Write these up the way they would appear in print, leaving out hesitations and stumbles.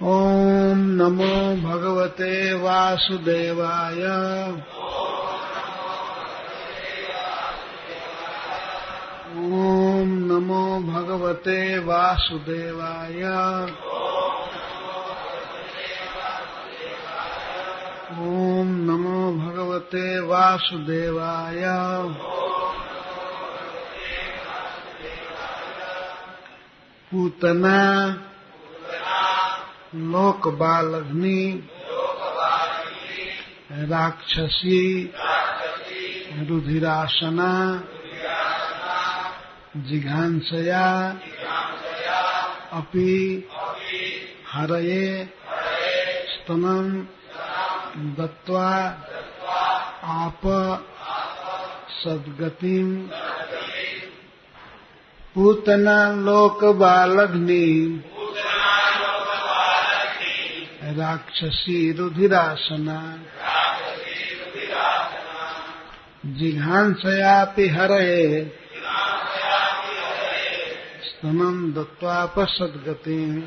ओम नमो भगवते वासुदेवाय। ओम नमो भगवते वासुदेवाय। ओम नमो भगवते वासुदेवाय। पूतना लोकबालग्नि राक्षसी रुधिरासना जिघांसया अपि हरये स्तनं दत्त्वा आप सद्गतिं। पूतना लोकबालग्नि राक्षसी रुधिरासना जिघांसयापि हरये स्तनं दत्त्वापसद्गतिम्।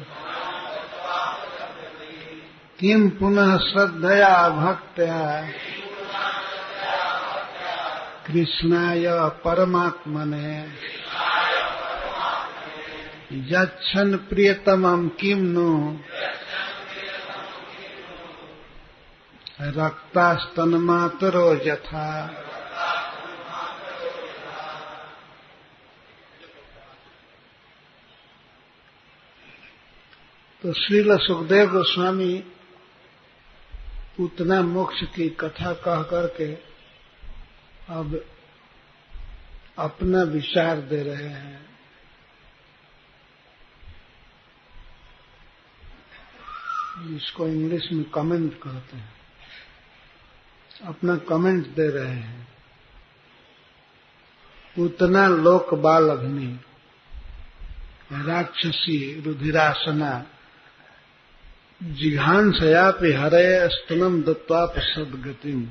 किं पुनः श्रद्धया भक्त्या कृष्णाय परमात्मने यच्छन् प्रियतमं किं नु रक्तास्तनमातरो यथा। तो श्रील सुखदेव गोस्वामी पूतना मोक्ष की कथा कह करके अब अपना विचार दे रहे हैं। इसको इंग्लिश में कमेंट कहते हैं। अपना कमेंट दे रहे हैं। पूतना लोकबालग्नि राक्षसी रुधिरासना जिघांसयापि हरये स्तनं दत्त्वाप सद्गतिम्।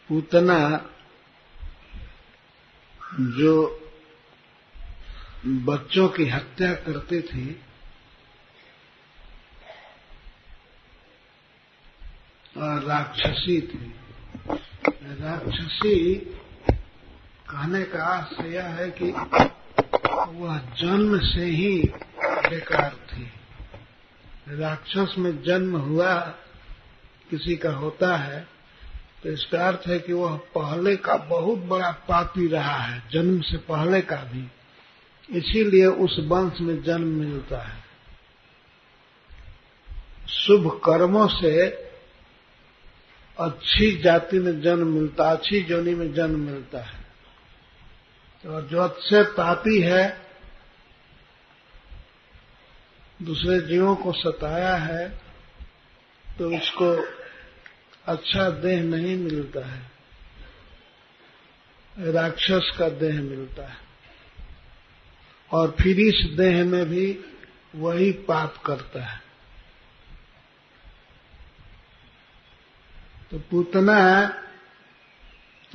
पूतना जो बच्चों की हत्या करती थी, और राक्षसी थी। राक्षसी कहने का अर्थ यह है कि वह जन्म से ही बेकार थी। राक्षस में जन्म हुआ किसी का होता है तो इसका अर्थ है कि वह पहले का बहुत बड़ा पापी रहा है, जन्म से पहले का भी। इसीलिए उस वंश में जन्म मिलता है। शुभ कर्मों से अच्छी जाति में जन्म मिलता, अच्छी योनि में जन्म मिलता है। और जो अच्छे पापी है, दूसरे जीवों को सताया है, तो उसको अच्छा देह नहीं मिलता है, राक्षस का देह मिलता है। और फिर इस देह में भी वही पाप करता है। तो पूतना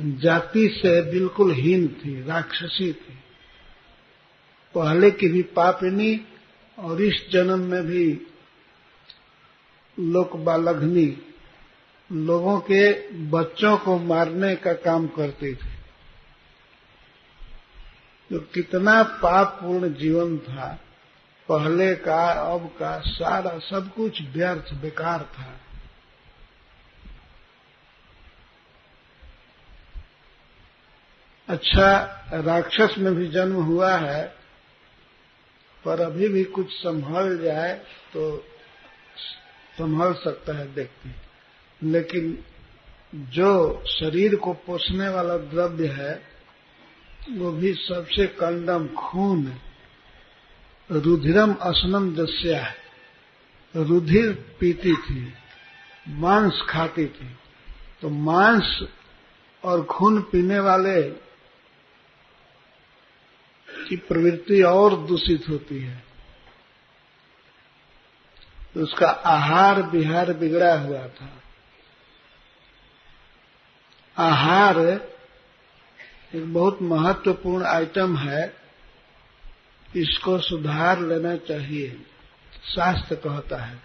जाति से बिल्कुल हीन थी, राक्षसी थी। पहले की भी पापिनी और इस जन्म में भी लोकबालग्नि, लोगों के बच्चों को मारने का काम करती थी। तो कितना पापपूर्ण जीवन था पहले का, अब का सारा सब कुछ व्यर्थ बेकार था। अच्छा, राक्षस में भी जन्म हुआ है, पर अभी भी कुछ संभल जाए तो संभल सकता है, देखते हैं। लेकिन जो शरीर को पोषने वाला द्रव्य है वो भी सबसे कंडम खून, रुधिरम असनम दस्या है। रुधिर पीती थी, मांस खाती थी। तो मांस और खून पीने वाले की प्रवृत्ति और दूषित होती है। तो उसका आहार विहार बिगड़ा हुआ था। आहार एक बहुत महत्वपूर्ण आइटम है, इसको सुधार लेना चाहिए। शास्त्र कहता है।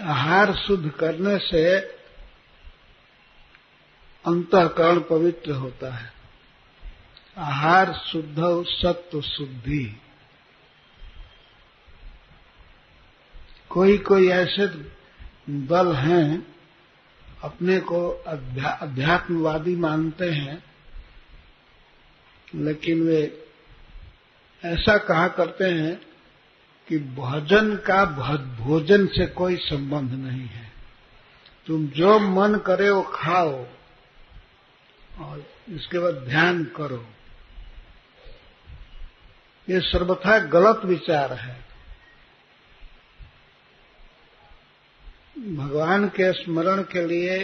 आहार शुद्ध करने से अंतःकरण पवित्र होता है। आहार शुद्ध सत्व शुद्धि। कोई कोई ऐसे दल हैं अपने को अध्यात्मवादी मानते हैं, लेकिन वे ऐसा कहा करते हैं कि भजन का भोजन से कोई संबंध नहीं है। तुम जो मन करे वो खाओ और इसके बाद ध्यान करो। ये सर्वथा गलत विचार है। भगवान के स्मरण के लिए,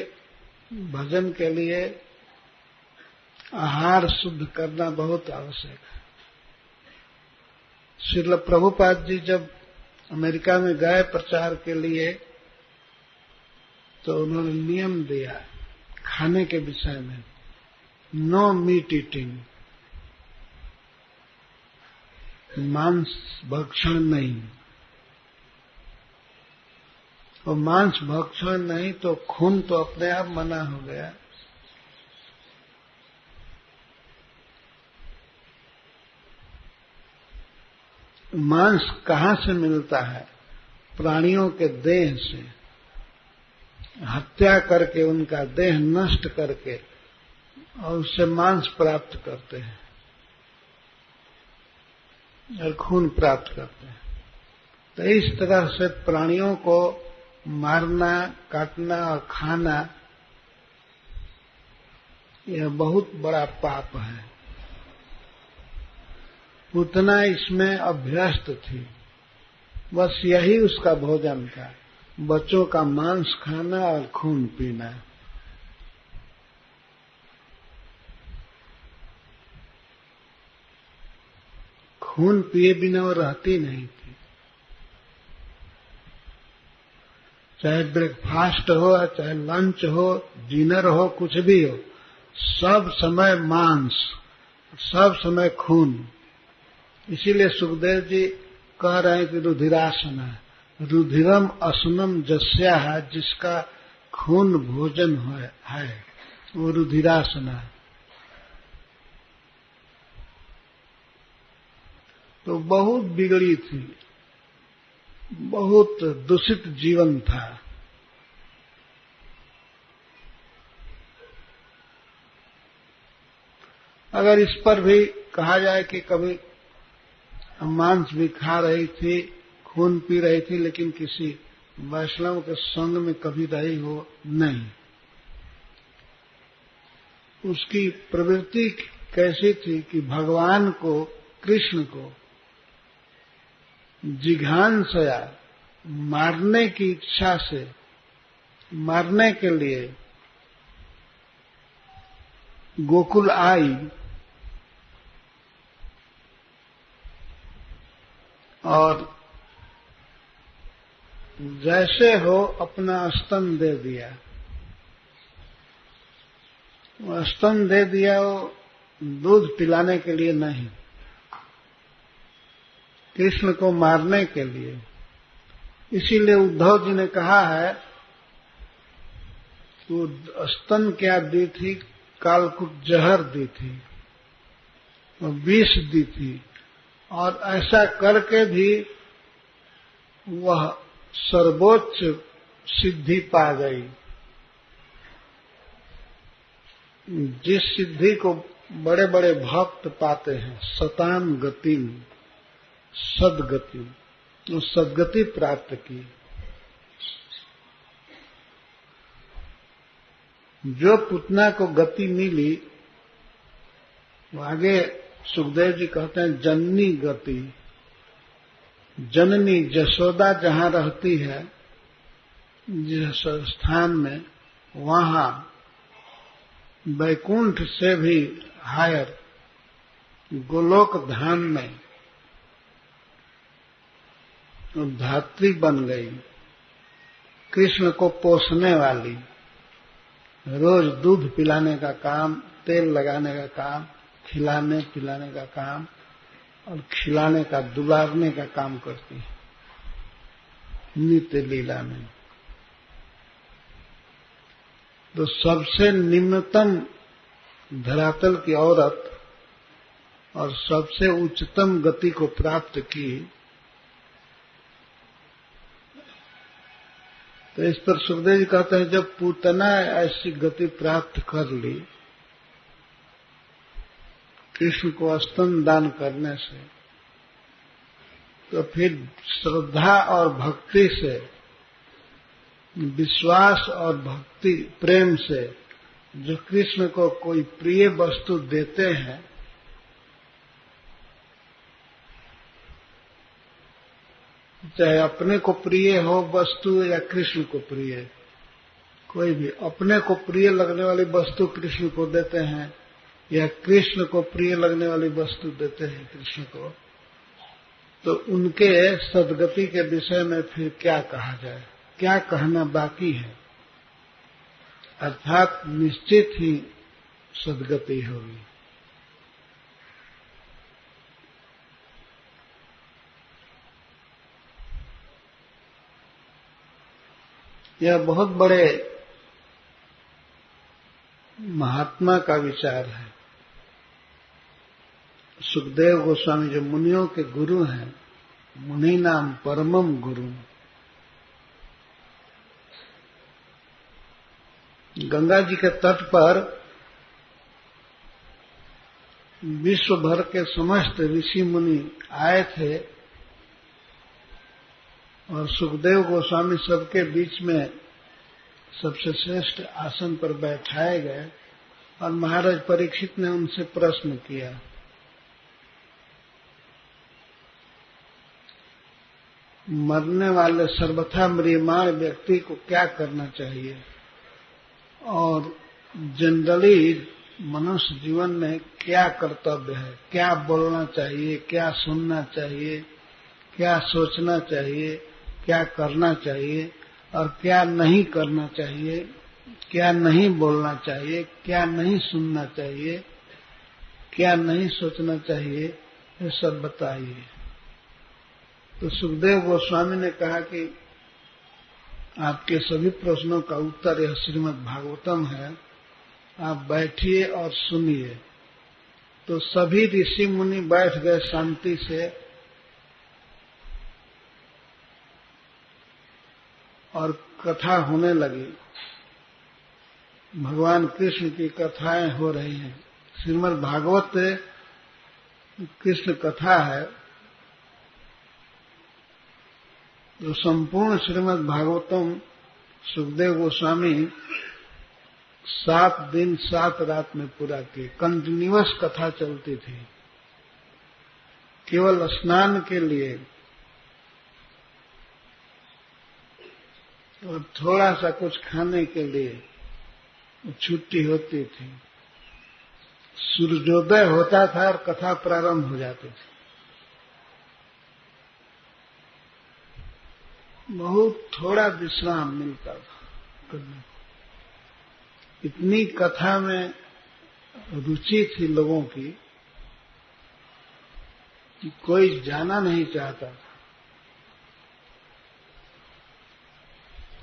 भजन के लिए आहार शुद्ध करना बहुत आवश्यक है। श्रील प्रभुपाद जी जब अमेरिका में गए प्रचार के लिए, तो उन्होंने नियम दिया खाने के विषय में, नो मीट ईटिंग, मांस भक्षण नहीं। और मांस भक्षण नहीं तो खून तो अपने आप मना हो गया। मांस कहाँ से मिलता है? प्राणियों के देह से। हत्या करके उनका देह नष्ट करके और उससे मांस प्राप्त करते हैं और खून प्राप्त करते हैं। तो इस तरह से प्राणियों को मारना, काटना और खाना यह बहुत बड़ा पाप है। उतना इसमें अभ्यस्त थी, बस यही उसका भोजन था, बच्चों का मांस खाना और खून पीना। खून पिए बिना वो रहती नहीं थी। चाहे ब्रेकफास्ट हो, चाहे लंच हो, डिनर हो, कुछ भी हो, सब समय मांस, सब समय खून। इसीलिए सुखदेव जी कह रहे हैं कि रुधिरासना, रुधिरम असनम जस्या, जिसका खून भोजन है वो रुधिरासना। तो बहुत बिगड़ी थी, बहुत दूषित जीवन था। अगर इस पर भी कहा जाए कि कभी मांस भी खा रही थी, खून पी रही थी, लेकिन किसी वैष्णव के संग में कभी रही हो नहीं। उसकी प्रवृत्ति कैसी थी कि भगवान को, कृष्ण को जिघांसया, मारने की इच्छा से, मारने के लिए गोकुल आई और जैसे हो अपना स्तन दे दिया। वो स्तन दे दिया, वो दूध पिलाने के लिए नहीं, कृष्ण को मारने के लिए। इसीलिए उद्धव जी ने कहा है कि वो स्तन क्या दी थी, कालकुट जहर दी थी, वो विष दी थी, और ऐसा करके भी वह सर्वोच्च सिद्धि पा गई, जिस सिद्धि को बड़े बड़े भक्त पाते हैं, सताम गति, सदगति, तो सदगति प्राप्त की। जो पुतना को गति मिली, आगे सुखदेव जी कहते हैं जननी गति। जननी जसोदा जहां रहती है, जिस स्थान में, वहां वैकुंठ से भी हायर गोलोक धाम में धात्री बन गई, कृष्ण को पोसने वाली, रोज दूध पिलाने का काम, तेल लगाने का काम, खिलाने पिलाने का काम, और खिलाने का, दुलारने का काम करती है नित्य लीला में। तो सबसे निम्नतम धरातल की औरत और सबसे उच्चतम गति को प्राप्त की, तो इस पर सुखदेव जी कहते हैं जब पूतना ऐसी गति प्राप्त कर ली कृष्ण को स्तन दान करने से, तो फिर श्रद्धा और भक्ति से, विश्वास और भक्ति प्रेम से जो कृष्ण को कोई प्रिय वस्तु देते हैं, चाहे अपने को प्रिय हो वस्तु या कृष्ण को प्रिय, कोई भी अपने को प्रिय लगने वाली वस्तु कृष्ण को देते हैं या कृष्ण को प्रिय लगने वाली वस्तु देते हैं कृष्ण को, तो उनके सद्गति के विषय में फिर क्या कहा जाए, क्या कहना बाकी है। अर्थात निश्चित ही सद्गति होगी। यह बहुत बड़े महात्मा का विचार है। सुखदेव गोस्वामी जो मुनियों के गुरु हैं, मुनि नाम परमम गुरु, गंगा जी के तट पर विश्व भर के समस्त ऋषि मुनि आए थे और सुखदेव गोस्वामी सबके बीच में सबसे श्रेष्ठ आसन पर बैठाए गए और महाराज परीक्षित ने उनसे प्रश्न किया, मरने वाले सर्वथा म्रियमाण व्यक्ति को क्या करना चाहिए और जनरली मनुष्य जीवन में क्या कर्तव्य है, क्या बोलना चाहिए, क्या सुनना चाहिए, क्या सोचना चाहिए, क्या करना चाहिए और क्या नहीं करना चाहिए, क्या नहीं बोलना चाहिए, क्या नहीं सुनना चाहिए, क्या नहीं सोचना चाहिए, ये सब बताइए। तो सुखदेव गोस्वामी ने कहा कि आपके सभी प्रश्नों का उत्तर यह श्रीमद् भागवतम है, आप बैठिए और सुनिए। तो सभी ऋषि मुनि बैठ गए शांति से और कथा होने लगी। भगवान कृष्ण की कथाएं हो रही हैं। श्रीमद् भागवत कृष्ण कथा है। तो संपूर्ण श्रीमद् भागवतम सुखदेव गोस्वामी 7 दिन 7 रात में पूरा की। कंटिन्यूअस कथा चलती थी। केवल स्नान के लिए और थोड़ा सा कुछ खाने के लिए छुट्टी होती थी। सूर्योदय होता था और कथा प्रारंभ हो जाती थी। बहुत थोड़ा विश्राम मिलता था करने को। इतनी कथा में रुचि थी लोगों की कि कोई जाना नहीं चाहता था।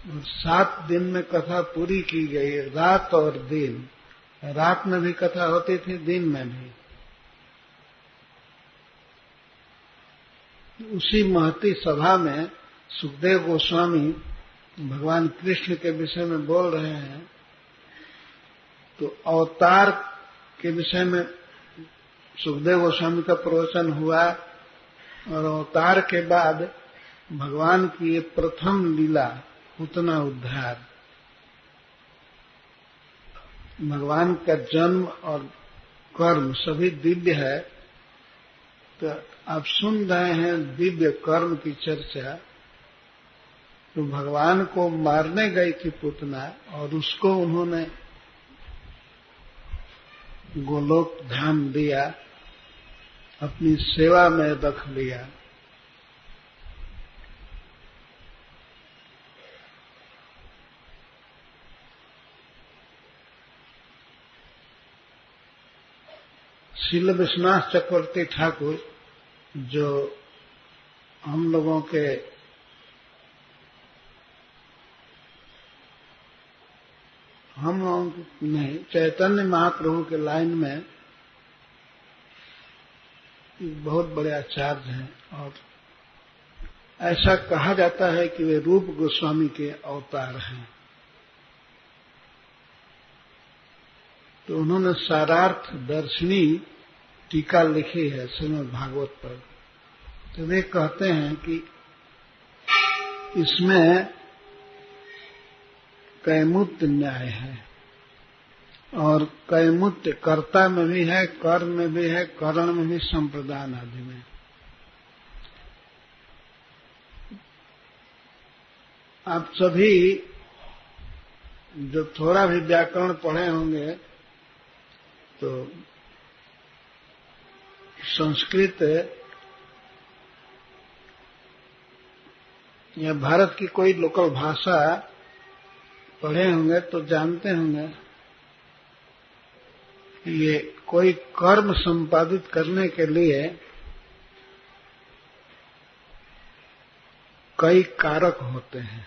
और 7 दिन में कथा पूरी की गई, रात और दिन। रात में भी कथा होती थी, दिन में भी। उसी महती सभा में सुखदेव गोस्वामी भगवान कृष्ण के विषय में बोल रहे हैं। तो अवतार के विषय में सुखदेव गोस्वामी का प्रवचन हुआ और अवतार के बाद भगवान की ये प्रथम लीला पूतना उद्धार, भगवान का जन्म और कर्म सभी दिव्य है। तो आप सुन रहे हैं दिव्य कर्म की चर्चा। तो भगवान को मारने गई थी पूतना और उसको उन्होंने गोलोक धाम दिया, अपनी सेवा में रख लिया। श्रील विश्वनाथ चक्रवर्ती ठाकुर जो हम लोगों के नहीं, चैतन्य महाप्रभु के लाइन में बहुत बड़े आचार्य हैं और ऐसा कहा जाता है कि वे रूप गोस्वामी के अवतार हैं। तो उन्होंने सारार्थ दर्शनी टीका लिखी है श्रीमद् भागवत पर। तो वे कहते हैं कि इसमें कैमुत्य न्याय है और कैमुत्य कर्ता में भी है, कर्म में भी है, करण में भी, संप्रदान आदि में। आप सभी जो थोड़ा भी व्याकरण पढ़े होंगे तो संस्कृत या भारत की कोई लोकल भाषा पढ़े होंगे तो जानते होंगे कि ये कोई कर्म संपादित करने के लिए कई कारक होते हैं।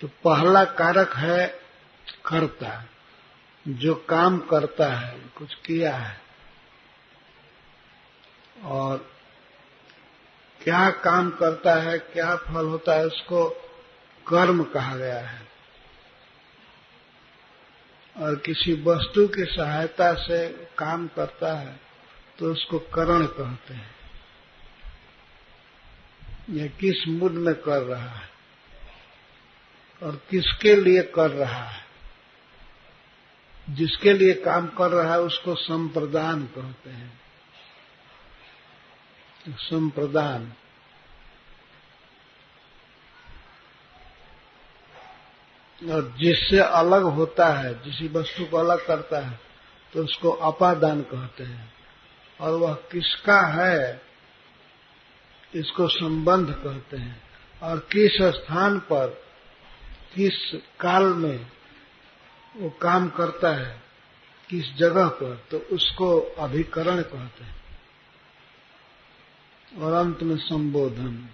तो पहला कारक है कर्ता, जो काम करता है, कुछ किया है और क्या काम करता है, क्या फल होता है, उसको कर्म कहा गया है। और किसी वस्तु की सहायता से काम करता है तो उसको करण कहते हैं। यह किस मूड में कर रहा है और किसके लिए कर रहा है, जिसके लिए काम कर रहा है उसको संप्रदान कहते हैं। संप्रदान और जिससे अलग होता है, जिसी वस्तु को अलग करता है तो उसको अपादान कहते हैं। और वह किसका है इसको संबंध कहते हैं। और किस स्थान पर, किस काल में वो काम करता है, किस जगह पर, तो उसको अभिकरण कहते हैं। और अंत में संबोधन।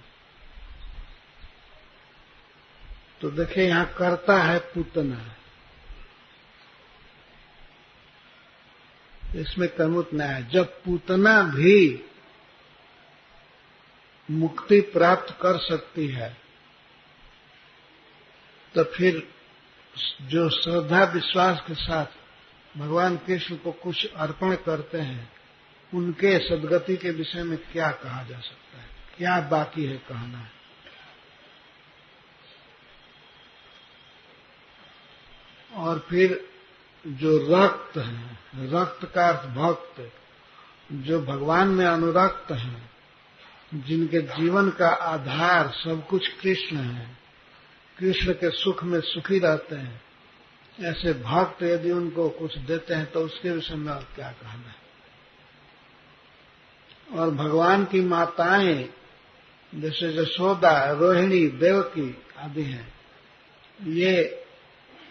तो देखिए यहां करता है पूतना, इसमें कमुत न है। जब पूतना भी मुक्ति प्राप्त कर सकती है तो फिर जो श्रद्धा विश्वास के साथ भगवान कृष्ण को कुछ अर्पण करते हैं, उनके सद्गति के विषय में क्या कहा जा सकता है, क्या बाकी है कहना है। और फिर जो रक्त है, रक्त का अर्थ भक्त, जो भगवान में अनुरक्त हैं, जिनके जीवन का आधार सब कुछ कृष्ण है, कृष्ण के सुख में सुखी रहते हैं, ऐसे भक्त यदि उनको कुछ देते हैं तो उसके विषय में और क्या कहना है। और भगवान की माताएं जैसे जशोदा, रोहिणी, देवकी आदि हैं, ये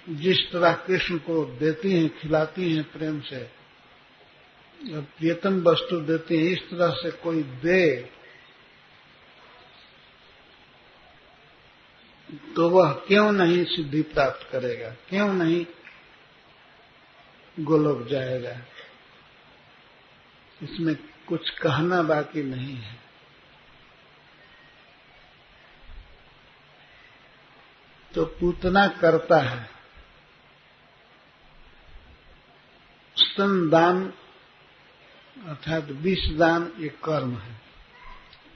जिस तरह कृष्ण को देती हैं, खिलाती हैं प्रेम से, प्रियतम वस्तु देती हैं, इस तरह से कोई दे तो वह क्यों नहीं सिद्धि प्राप्त करेगा, क्यों नहीं गोलोक जाएगा। इसमें कुछ कहना बाकी नहीं है। तो पूतना करता है। स्तनदान अर्थात विषदान ये कर्म है,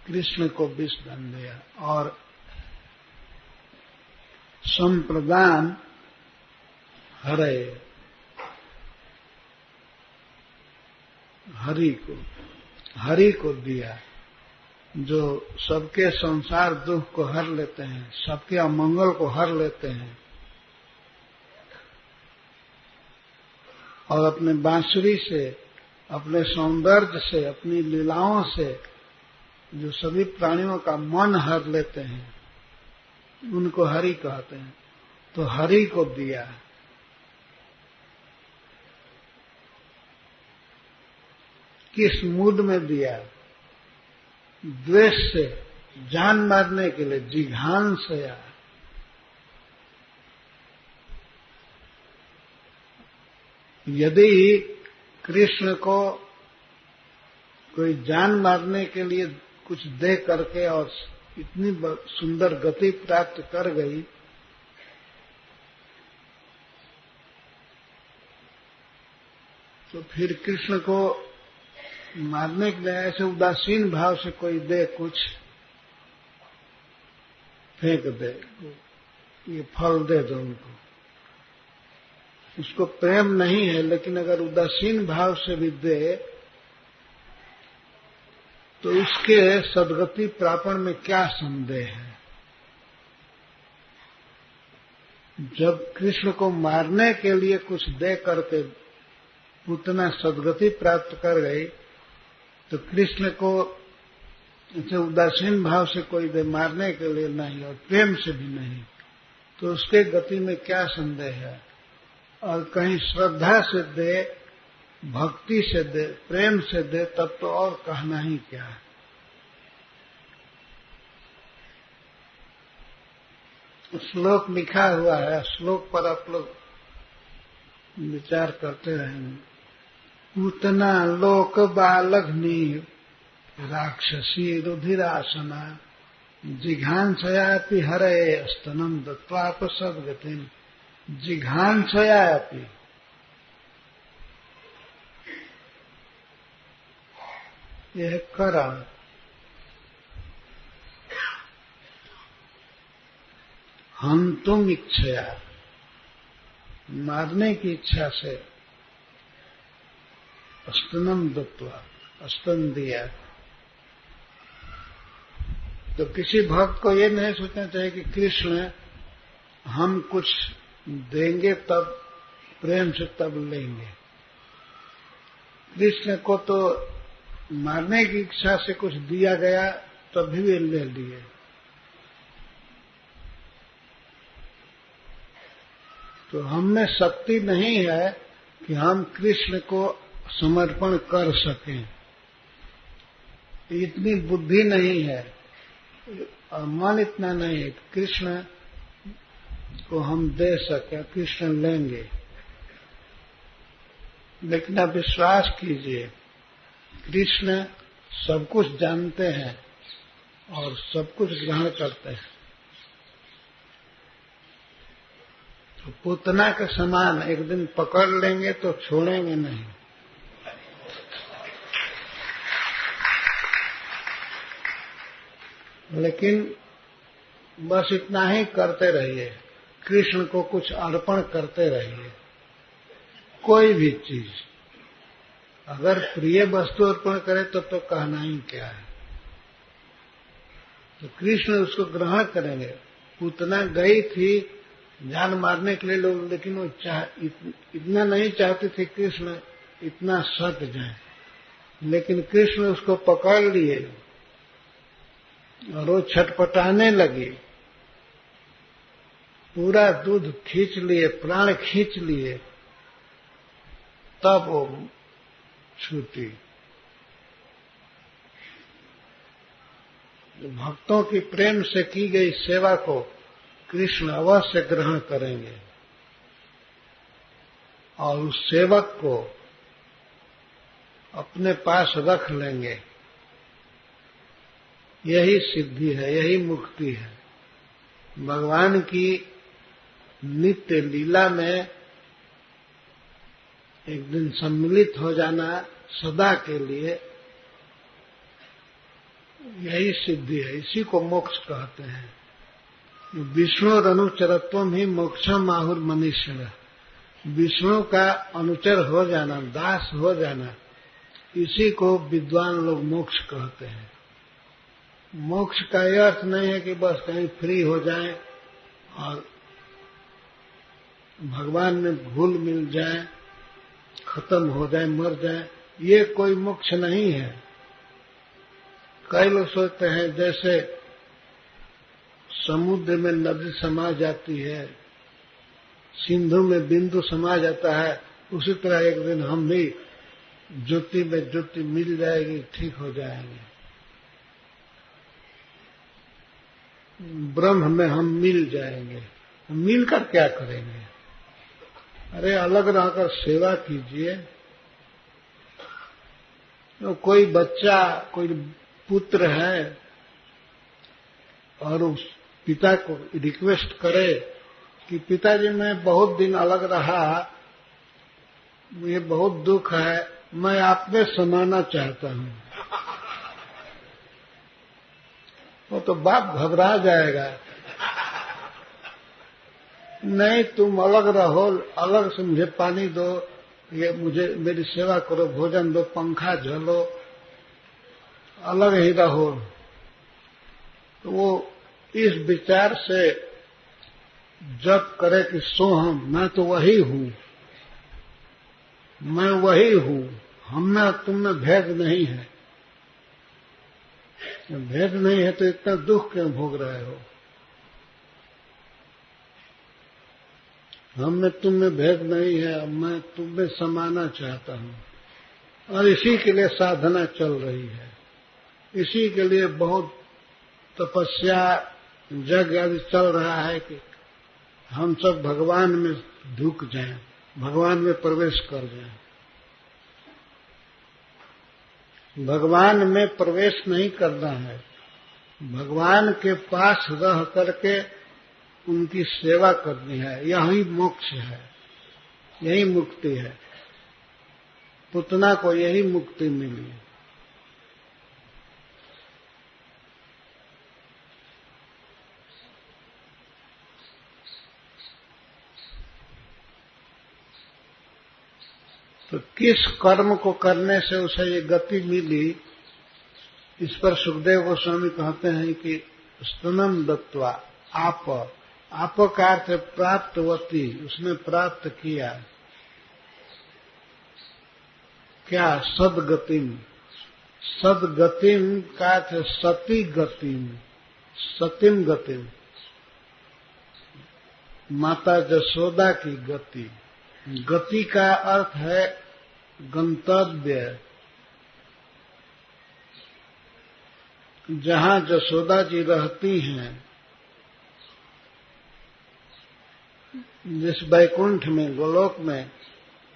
कृष्ण को विषदान दिया। और संप्रदान हरे, हरि को दिया, जो सबके संसार दुख को हर लेते हैं, सबके अमंगल को हर लेते हैं और अपने बांसुरी से, अपने सौंदर्य से, अपनी लीलाओं से जो सभी प्राणियों का मन हर लेते हैं, उनको हरि कहते हैं। तो हरि को दिया। किस मूड में दिया? द्वेष से, जान मारने के लिए, जिघांसया। यदि कृष्ण को कोई जान मारने के लिए कुछ दे करके और इतनी सुंदर गति प्राप्त कर गई, तो फिर कृष्ण को मारने के लिए ऐसे उदासीन भाव से कोई दे, कुछ फेंक दे, ये फल दे दो उनको, उसको प्रेम नहीं है, लेकिन अगर उदासीन भाव से भी दे तो उसके सद्गति प्रापण में क्या संदेह है? जब कृष्ण को मारने के लिए कुछ दे करके पूतना सद्गति प्राप्त कर गई, तो कृष्ण को ऐसे उदासीन भाव से कोई दे, मारने के लिए नहीं और प्रेम से भी नहीं, तो उसके गति में क्या संदेह है? और कहीं श्रद्धा से दे, भक्ति से दे, प्रेम से दे, तब तो और कहना ही क्या है। श्लोक लिखा हुआ है, श्लोक पर आप लोग विचार करते रहेंगे। पूतना लोक बालघ्नि राक्षसी रुधिरासना जिघांसयापि हरे स्तनम दत्वापसद्गतिं। जिघांसयापि, यह करण। हंतुम इच्छया, मारने की इच्छा से, स्तनम दत्वा, स्तन दिया। तो किसी भक्त को ये नहीं सोचना चाहिए कि कृष्ण हम कुछ देंगे तब प्रेम से तब लेंगे। कृष्ण को तो मारने की इच्छा से कुछ दिया गया तभी वे ले लिए। तो हमें शक्ति नहीं है कि हम कृष्ण को समर्पण कर सकें, इतनी बुद्धि नहीं है और मन इतना नहीं है कि कृष्ण को हम दे सके, कृष्ण लेंगे। लेकिन आप विश्वास कीजिए, कृष्ण सब कुछ जानते हैं और सब कुछ ग्रहण करते हैं। तो पूतना के समान एक दिन पकड़ लेंगे तो छोड़ेंगे नहीं। लेकिन बस इतना ही करते रहिए, कृष्ण को कुछ अर्पण करते रहिए। कोई भी चीज अगर प्रिय वस्तु अर्पण करे तो कहना ही क्या है। तो कृष्ण उसको ग्रहण करेंगे। पूतना गई थी जान मारने के लिए लोग, लेकिन वो इतना नहीं चाहते थे कृष्ण इतना सट जाए, लेकिन कृष्ण उसको पकड़ लिए और वो छटपटाने लगी, पूरा दूध खींच लिए, प्राण खींच लिए, तब वो छूटी। भक्तों की प्रेम से की गई सेवा को कृष्ण अवश्य ग्रहण करेंगे और उस सेवक को अपने पास रख लेंगे। यही सिद्धि है, यही मुक्ति है। भगवान की नित्य लीला में एक दिन सम्मिलित हो जाना सदा के लिए, यही सिद्धि है। इसी को मोक्ष कहते हैं। विष्णु और अनुचरत्वम ही मोक्षम आहुर मनीषिण। विष्णु का अनुचर हो जाना, दास हो जाना, इसी को विद्वान लोग मोक्ष कहते हैं। मोक्ष का यह अर्थ नहीं है कि बस कहीं फ्री हो जाए और भगवान में घुल मिल जाए, खत्म हो जाए, मर जाए। ये कोई मोक्ष नहीं है। कई लोग सोचते हैं जैसे समुद्र में नदी समा जाती है, सिंधु में बिंदु समा जाता है, उसी तरह एक दिन हम भी ज्योति में ज्योति मिल जाएगी, ठीक हो जाएंगे। ब्रह्म में हम मिल जाएंगे। मिलकर क्या करेंगे? अरे अलग रहकर सेवा कीजिए। तो कोई बच्चा, कोई पुत्र है और उस पिता को रिक्वेस्ट करे कि पिताजी मैं बहुत दिन अलग रहा, मुझे बहुत दुख है, मैं आप में समाना चाहता हूं। वो तो बाप घबरा जाएगा। नहीं, तुम अलग रहो, अलग से मुझे पानी दो, ये मुझे मेरी सेवा करो, भोजन दो, पंखा झलो, अलग ही रहो। तो वो इस विचार से जप करे कि सोहम, मैं तो वही हूं, मैं वही हूं, हम में तुम में भेद नहीं है। भेद नहीं है तो इतना दुख क्यों भोग रहे हो? हम में तुम में भेद नहीं है, मैं तुम में समाना चाहता हूं। और इसी के लिए साधना चल रही है, इसी के लिए बहुत तपस्या यज्ञ आदि चल रहा है कि हम सब भगवान में ढुक जाएं, भगवान में प्रवेश कर जाएं। भगवान में प्रवेश नहीं करना है, भगवान के पास रह करके उनकी सेवा करनी है। यही मोक्ष है, यही मुक्ति है। पुतना को यही मुक्ति मिली। तो किस कर्म को करने से उसे ये गति मिली, इस पर सुखदेव गोस्वामी कहते हैं कि स्तनम दत्वा आप का अर्थ प्राप्तवती, उसने प्राप्त किया। क्या? सदगतिम। सदगतिम का अर्थ सती गतिम, सतिम गतिम, माता जसोदा की गति। गति का अर्थ है गंतव्य। जहां जसोदा जी रहती हैं, जिस वैकुंठ में, गोलोक में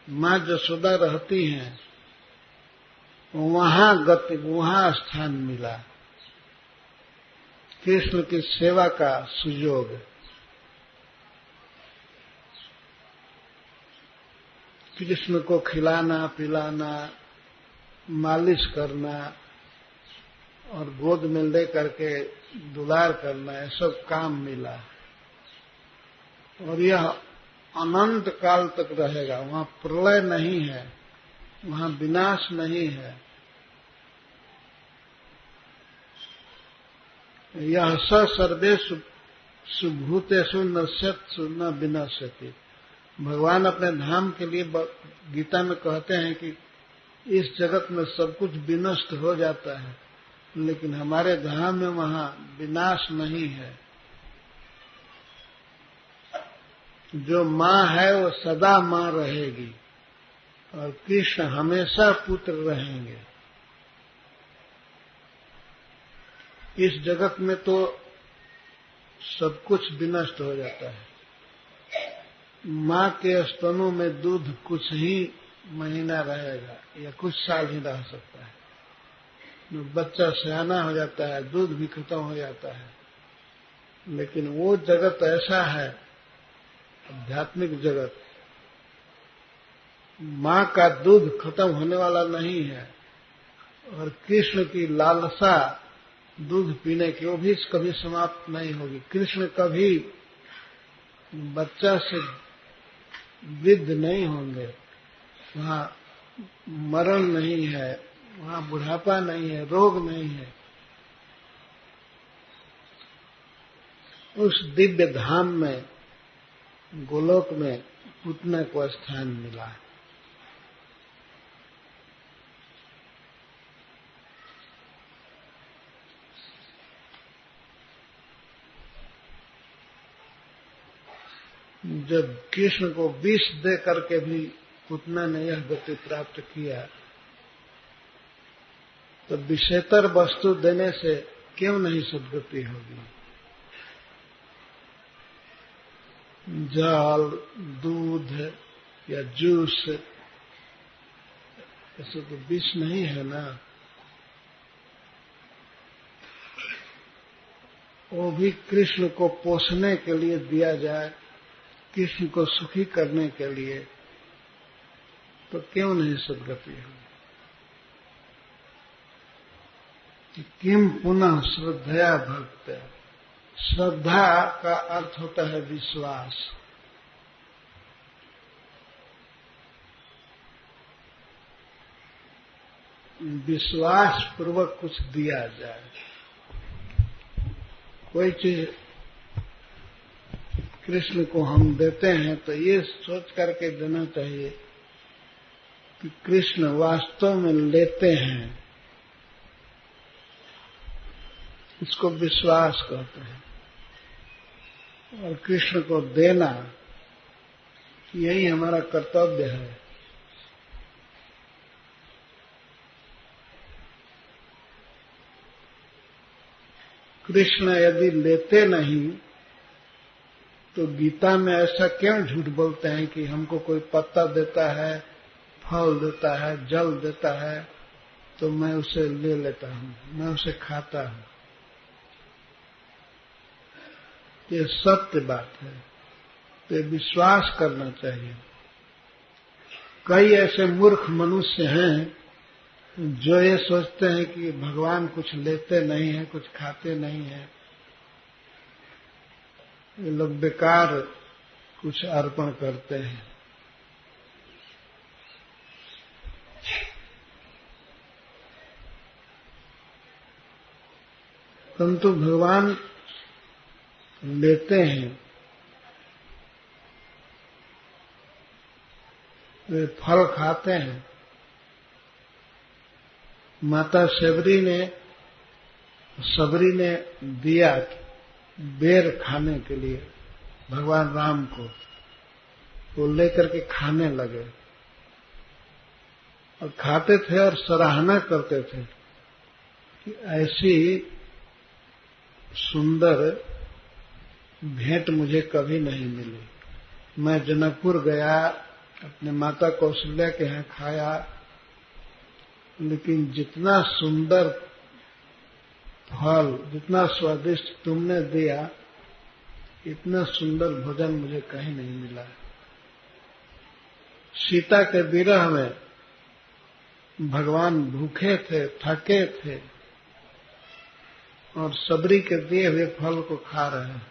मां जसोदा रहती हैं, वहां गति, वहां स्थान मिला कृष्ण की सेवा का सुयोग। कृष्ण को खिलाना पिलाना, मालिश करना और गोद में ले करके दुलार करना, ये सब काम मिला। और यह अनंत काल तक रहेगा। वहां प्रलय नहीं है, वहां विनाश नहीं है। यह सर्वेषु सुभूतेषु नश्यत्सु न विनश्यति। भगवान अपने धाम के लिए गीता में कहते हैं कि इस जगत में सब कुछ विनष्ट हो जाता है, लेकिन हमारे धाम में वहां विनाश नहीं है। जो मां है वो सदा मां रहेगी और कृष्ण हमेशा पुत्र रहेंगे। इस जगत में तो सब कुछ विनष्ट हो जाता है। मां के स्तनों में दूध कुछ ही महीना रहेगा या कुछ साल ही रह सकता है। बच्चा सयाना हो जाता है, दूध भी खत्म हो जाता है। लेकिन वो जगत ऐसा है, आध्यात्मिक जगत, मां का दूध खत्म होने वाला नहीं है। और कृष्ण की लालसा दूध पीने की, वो भी कभी समाप्त नहीं होगी। कृष्ण कभी बच्चा से वृद्ध नहीं होंगे। वहां मरण नहीं है, वहां बुढ़ापा नहीं है, रोग नहीं है। उस दिव्य धाम में, गोलोक में पुतना को स्थान मिला। जब कृष्ण को विष दे करके भी पुतना ने यह गति प्राप्त किया, तो विषयतर वस्तु देने से क्यों नहीं सद्गति होगी? जल, दूध या जूस ऐसे तो विष नहीं है ना, वो भी कृष्ण को पोषने के लिए दिया जाए, कृष्ण को सुखी करने के लिए, तो क्यों नहीं सद्गति होगी? किम पुनः श्रद्धया भक्त। श्रद्धा का अर्थ होता है विश्वास। विश्वास पूर्वक कुछ दिया जाए। कोई चीज कृष्ण को हम देते हैं तो ये सोच करके देना चाहिए कि कृष्ण वास्तव में लेते हैं, इसको विश्वास कहते हैं। और कृष्ण को देना यही हमारा कर्तव्य है। कृष्ण यदि लेते नहीं तो गीता में ऐसा क्यों झूठ बोलते हैं कि हमको कोई पत्ता देता है, फल देता है, जल देता है तो मैं उसे ले लेता हूं, मैं उसे खाता हूं। ये सत्य बात है, तो विश्वास करना चाहिए। कई ऐसे मूर्ख मनुष्य हैं जो ये सोचते हैं कि भगवान कुछ लेते नहीं है, कुछ खाते नहीं है, ये लोग बेकार कुछ अर्पण करते हैं। परंतु भगवान लेते हैं। वे फल खाते हैं। माता सबरी ने दिया बेर खाने के लिए भगवान राम को, वो लेकर के खाने लगे और खाते थे और सराहना करते थे कि ऐसी सुंदर भेंट मुझे कभी नहीं मिली। मैं जनकपुर गया, अपने माता कौशल्या के यहाँ खाया, लेकिन जितना सुंदर फल, जितना स्वादिष्ट तुमने दिया, इतना सुंदर भोजन मुझे कहीं नहीं मिला। सीता के विरह में भगवान भूखे थे, थके थे और सबरी के दिए हुए फल को खा रहे हैं।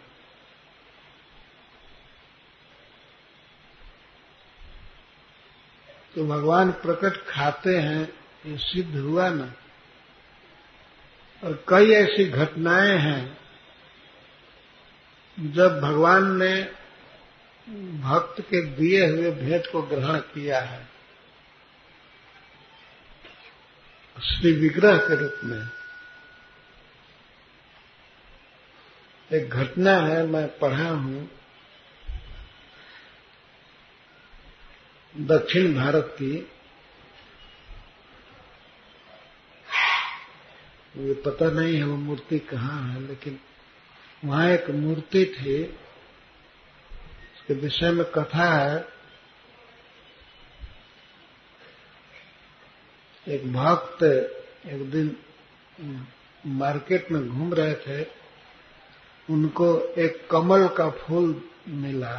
तो भगवान प्रकट खाते हैं, ये सिद्ध हुआ ना। और कई ऐसी घटनाएं हैं जब भगवान ने भक्त के दिए हुए भेंट को ग्रहण किया है श्री विग्रह के रूप में। एक घटना है, मैं पढ़ा हूं, दक्षिण भारत की। ये पता नहीं है वो मूर्ति कहाँ है, लेकिन वहां एक मूर्ति थी, उसके विषय में कथा है। एक भक्त एक दिन मार्केट में घूम रहे थे, उनको एक कमल का फूल मिला।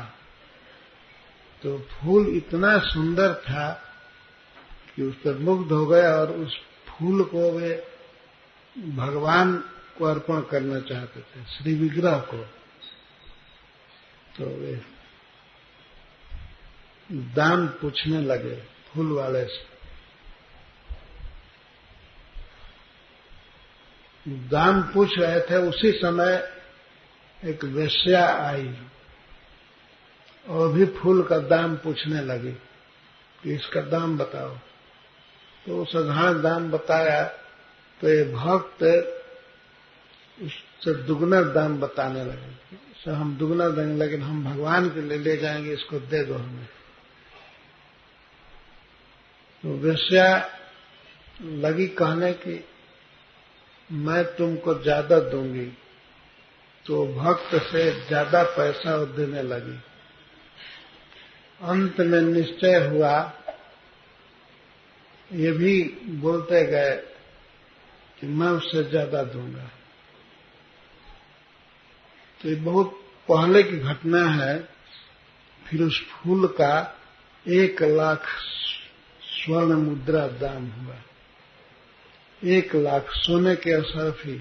तो फूल इतना सुंदर था कि उस पर मुग्ध हो गए और उस फूल को वे भगवान को अर्पण करना चाहते थे, श्री विग्रह को। तो वे दान पूछने लगे फूल वाले से। दान पूछ रहे थे, उसी समय एक वेश्या आई और भी फूल का दाम पूछने लगी कि इसका दाम बताओ। तो साधारण दाम बताया तो ये भक्त उससे दुगना दाम बताने लगे। सर हम दुगना देंगे, लेकिन हम भगवान के लिए ले जाएंगे, इसको दे दो हमें। तो वेश्या लगी कहने की मैं तुमको ज्यादा दूंगी, तो भक्त से ज्यादा पैसा वो देने लगी। अंत में निश्चय हुआ, ये भी बोलते गए कि मैं उससे ज्यादा दूंगा। तो ये बहुत पहले की घटना है। फिर उस फूल का 1,00,000 स्वर्ण मुद्रा दाम हुआ। 1,00,000 सोने के असरफ ही,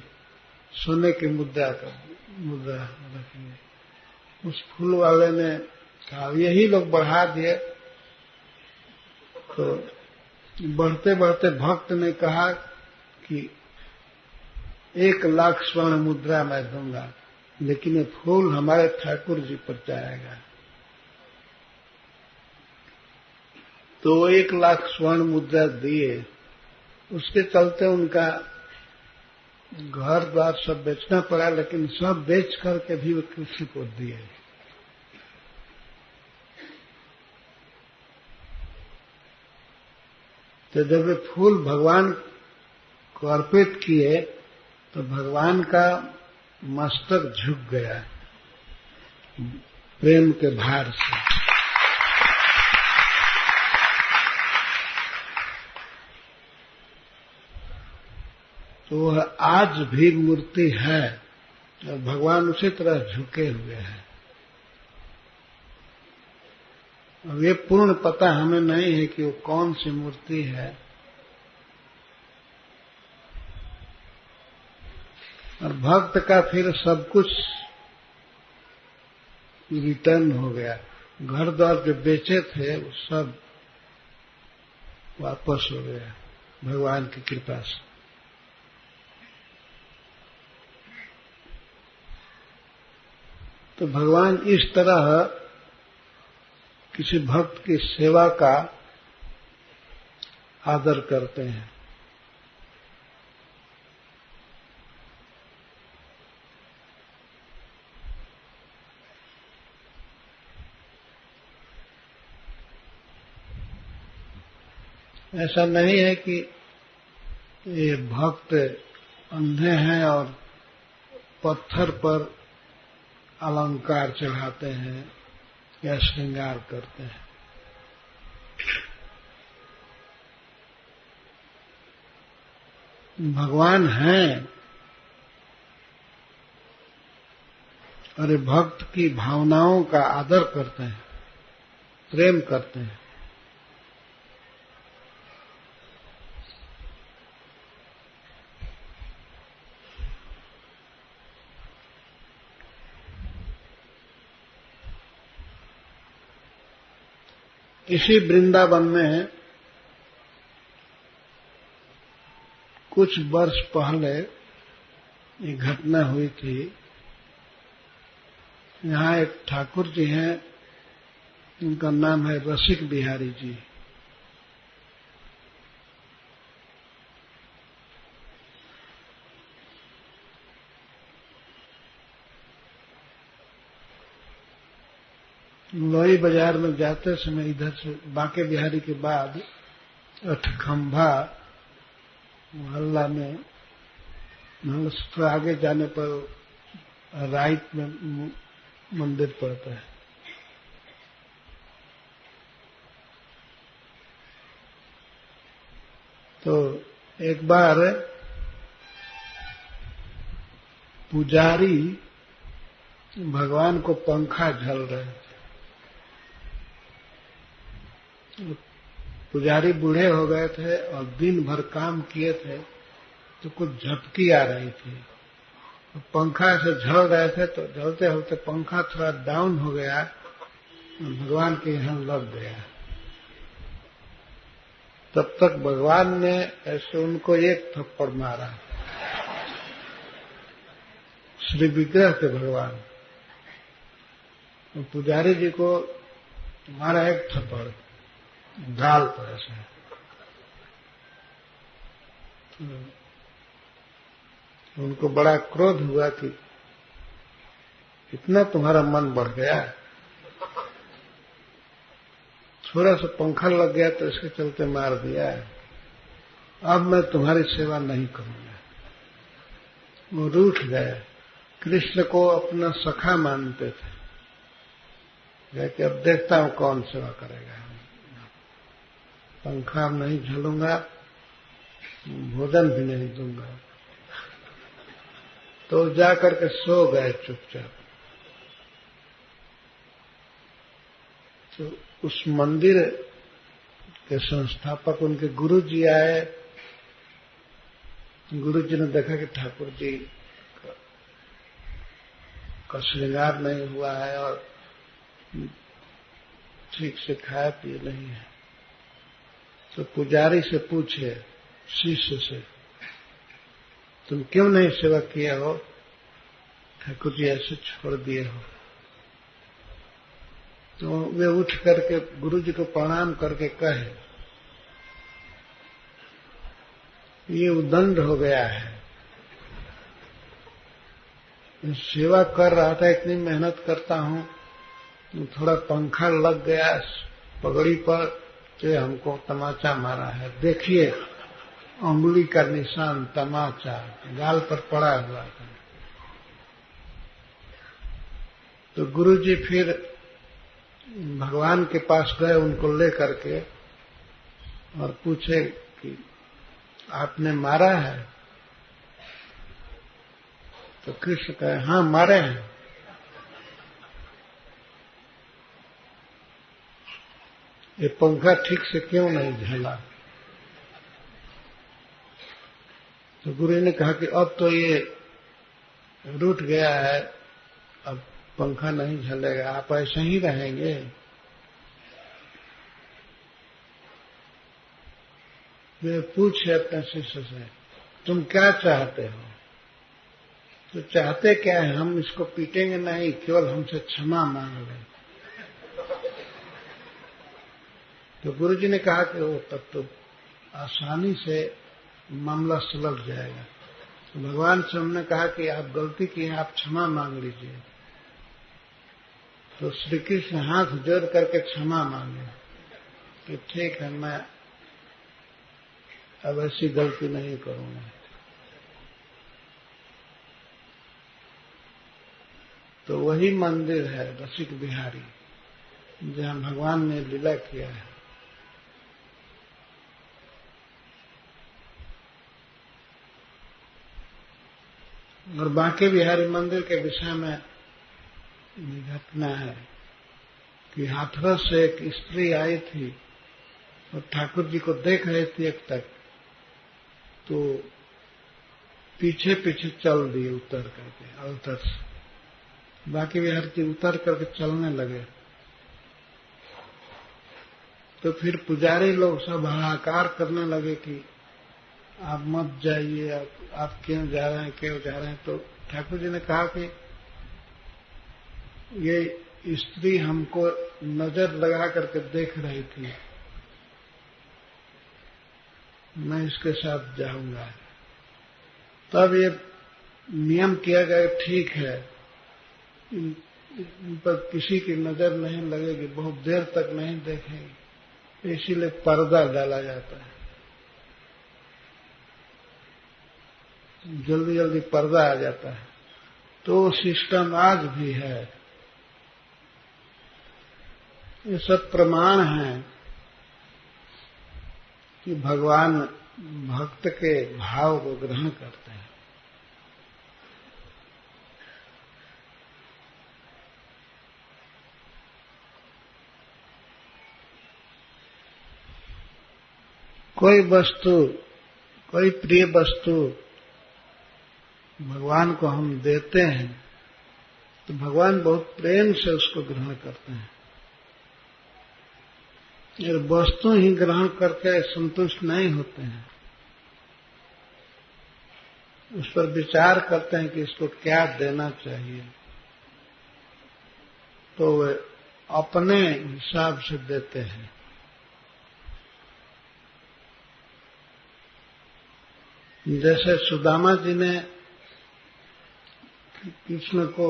सोने की मुद्रा रखिए। उस फूल वाले ने कहा, यही लोग बढ़ा दिए। तो बढ़ते बढ़ते भक्त ने कहा कि 1,00,000 स्वर्ण मुद्रा मैं दूंगा, लेकिन ये फूल हमारे ठाकुर जी पर जाएगा। तो 1,00,000 स्वर्ण मुद्रा दिए। उसके चलते उनका घर द्वार सब बेचना पड़ा, लेकिन सब बेच करके भी वो किसी को दिए। तो जब वे फूल भगवान को अर्पित किए तो भगवान का मस्तक झुक गया प्रेम के भार से। तो वह आज भी मूर्ति है और भगवान उसी तरह झुके हुए हैं। अब ये पूर्ण पता हमें नहीं है कि वो कौन सी मूर्ति है, और भक्त का फिर सब कुछ रिटर्न हो गया। घर द्वार जो बेचे थे वो सब वापस हो गया भगवान की कृपा से। तो भगवान इस तरह किसी भक्त की सेवा का आदर करते हैं। ऐसा नहीं है कि ये भक्त अंधे हैं और पत्थर पर अलंकार चढ़ाते हैं या श्रृंगार करते हैं। भगवान हैं और ये भक्त की भावनाओं का आदर करते हैं, प्रेम करते हैं। इसी वृंदावन में कुछ वर्ष पहले एक घटना हुई थी। यहाँ एक ठाकुर जी हैं, उनका नाम है रसिक बिहारी जी। लोई बाजार में जाते समय इधर से बांके बिहारी के बाद अठखंभा मोहल्ला में थोड़ा आगे जाने पर राइट में मंदिर पड़ता है। तो एक बार पुजारी भगवान को पंखा झल रहे थे। पुजारी बूढ़े हो गए थे और दिन भर काम किए थे, तो कुछ झपकी आ रही थी। तो पंखा से झल रहे थे, तो झलते झलते पंखा थोड़ा डाउन हो गया, भगवान के यहाँ लग गया। तब तक भगवान ने ऐसे उनको एक थप्पड़ मारा। श्री विग्रह थे भगवान, और पुजारी जी को मारा एक थप्पड़ गाल पर ऐसे। उनको बड़ा क्रोध हुआ कि इतना तुम्हारा मन बढ़ गया, थोड़ा सा पंखा लग गया तो इसके चलते मार दिया, अब मैं तुम्हारी सेवा नहीं करूंगा। वो रूठ गए। कृष्ण को अपना सखा मानते थे कि अब देखता हूं कौन सेवा करेगा, पंखा नहीं झलूंगा, भोजन भी नहीं दूंगा। तो जाकर के सो गए चुपचाप। तो उस मंदिर के संस्थापक उनके गुरु जी आए। गुरु जी ने देखा कि ठाकुर जी का श्रृंगार नहीं हुआ है और ठीक से खाया पिए नहीं है। तो पुजारी से पूछे, शिष्य से, तुम क्यों नहीं सेवा किए हो? ठाकुर जी ऐसे छोड़ दिए हो। तो वे उठ करके गुरु जी को प्रणाम करके कहे, ये उदंड हो गया है, सेवा कर रहा था, इतनी मेहनत करता हूं, थोड़ा पंखा लग गया पगड़ी पर तो हमको तमाचा मारा है। देखिए उंगली का निशान, तमाचा गाल पर पड़ा हुआ था। तो गुरुजी फिर भगवान के पास गए उनको ले करके और पूछे कि आपने मारा है? तो कृष्ण कहे, हाँ मारे हैं। ये पंखा ठीक से क्यों नहीं झला? तो गुरु ने कहा कि अब तो ये रूठ गया है, अब पंखा नहीं झलेगा, आप ऐसे ही रहेंगे। वे पूछे अपने शिष्य से, तुम क्या चाहते हो? तो चाहते क्या है? हम इसको पीटेंगे नहीं, केवल हमसे क्षमा मांग लें। तो गुरुजी ने कहा कि वो तब तो आसानी से मामला सुलझ जाएगा। तो भगवान से हमने कहा कि आप गलती की है, आप क्षमा मांग लीजिए। तो श्री कृष्ण हाथ जोड़ करके क्षमा मांगे कि ठीक है, मैं अब ऐसी गलती नहीं करूंगा। तो वही मंदिर है रसिक बिहारी, जहां भगवान ने लीला किया है। और बांके बिहारी मंदिर के विषय में घटना है कि हाथरस से एक स्त्री आई थी और ठाकुर जी को देख रही थी एक तक, तो पीछे पीछे चल दिए उतर करके अवतर से। बांके बिहारी जी उतर करके चलने लगे। तो फिर पुजारी लोग सब हाहाकार करने लगे कि आप मत जाइए, आप क्यों जा रहे हैं, क्यों जा रहे हैं? तो ठाकुर जी ने कहा कि ये स्त्री हमको नजर लगा करके देख रही थी, मैं इसके साथ जाऊंगा। तब ये नियम किया गया, ठीक है, इन पर किसी की नजर नहीं लगेगी, बहुत देर तक नहीं देखेंगे, इसीलिए पर्दा डाला जाता है। जल्दी जल्दी पर्दा आ जाता है। तो सिस्टम आज भी है। ये सब प्रमाण है कि भगवान भक्त के भाव को ग्रहण करते हैं। कोई वस्तु, कोई प्रिय वस्तु भगवान को हम देते हैं तो भगवान बहुत प्रेम से उसको ग्रहण करते हैं। ये वस्तु ही ग्रहण करके संतुष्ट नहीं होते हैं, उस पर विचार करते हैं कि इसको क्या देना चाहिए, तो वे अपने हिसाब से देते हैं। जैसे सुदामा जी ने कृष्ण को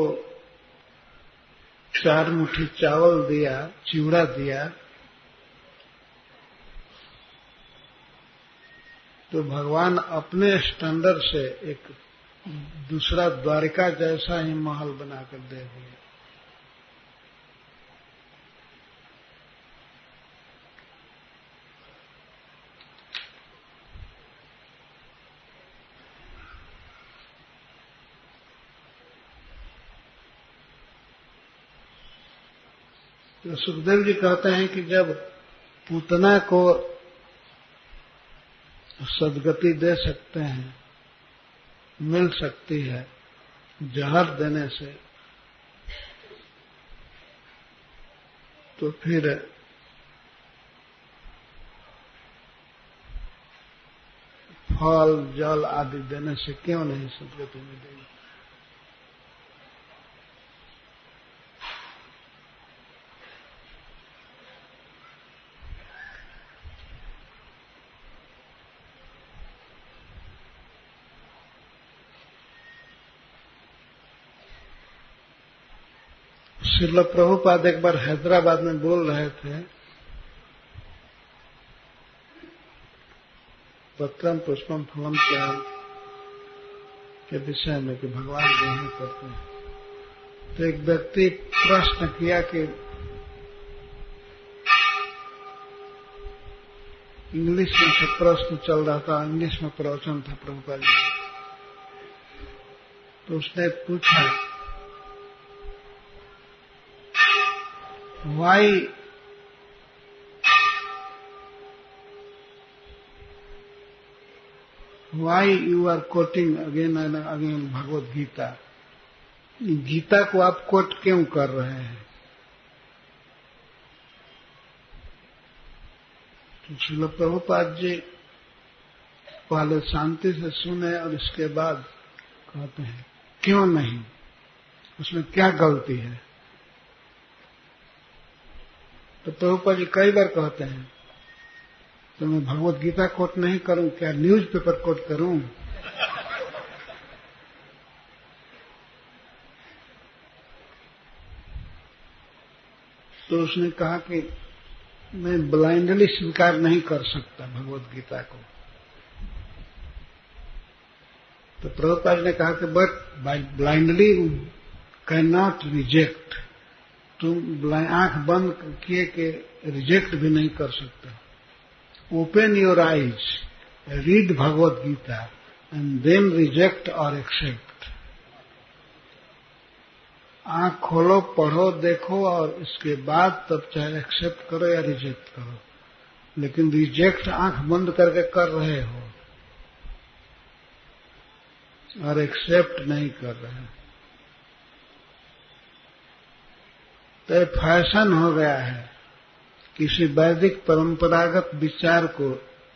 4 मुट्ठी चावल दिया, चिवड़ा दिया, तो भगवान अपने स्टैंडर्ड से एक दूसरा द्वारिका जैसा ही महल बनाकर दे दिए। तो सुखदेव जी कहते हैं कि जब पूतना को सदगति दे सकते हैं, मिल सकती है जहर देने से, तो फिर फल जल आदि देने से क्यों नहीं सदगति मिलेगी। श्रील प्रभुपाद एक बार हैदराबाद में बोल रहे थे, पत्रम पुष्पम फलम के विषय में कि भगवान ग्रहण करते हैं। तो एक व्यक्ति प्रश्न किया कि इंग्लिश में से प्रश्न चल रहा था, इंग्लिश में प्रवचन था प्रभुपाद जी। तो उसने पूछा, why you are quoting again and again Bhagavad Gita? Gita को आप कोट क्यों कर रहे हैं? तो श्रील प्रभुपाद जी पहले शांति से सुने और इसके बाद कहते हैं क्यों नहीं, उसमें क्या गलती है। तो प्रभुपाद जी कई बार कहते हैं तो मैं भगवत गीता कोट नहीं करूं, क्या न्यूज़पेपर कोट करूं? तो उसने कहा कि मैं ब्लाइंडली स्वीकार नहीं कर सकता भगवत गीता को। तो प्रभुपाद ने कहा कि but blindly can not reject, तुम आंख बंद किए के रिजेक्ट भी नहीं कर सकते। Open your eyes, read Bhagavad Gita and then reject और एक्सेप्ट। आंख खोलो, पढ़ो, देखो और इसके बाद तब चाहे एक्सेप्ट करो या रिजेक्ट करो, लेकिन रिजेक्ट आंख बंद करके कर रहे हो और एक्सेप्ट नहीं कर रहे। तो ये फैशन हो गया है किसी वैदिक परंपरागत विचार को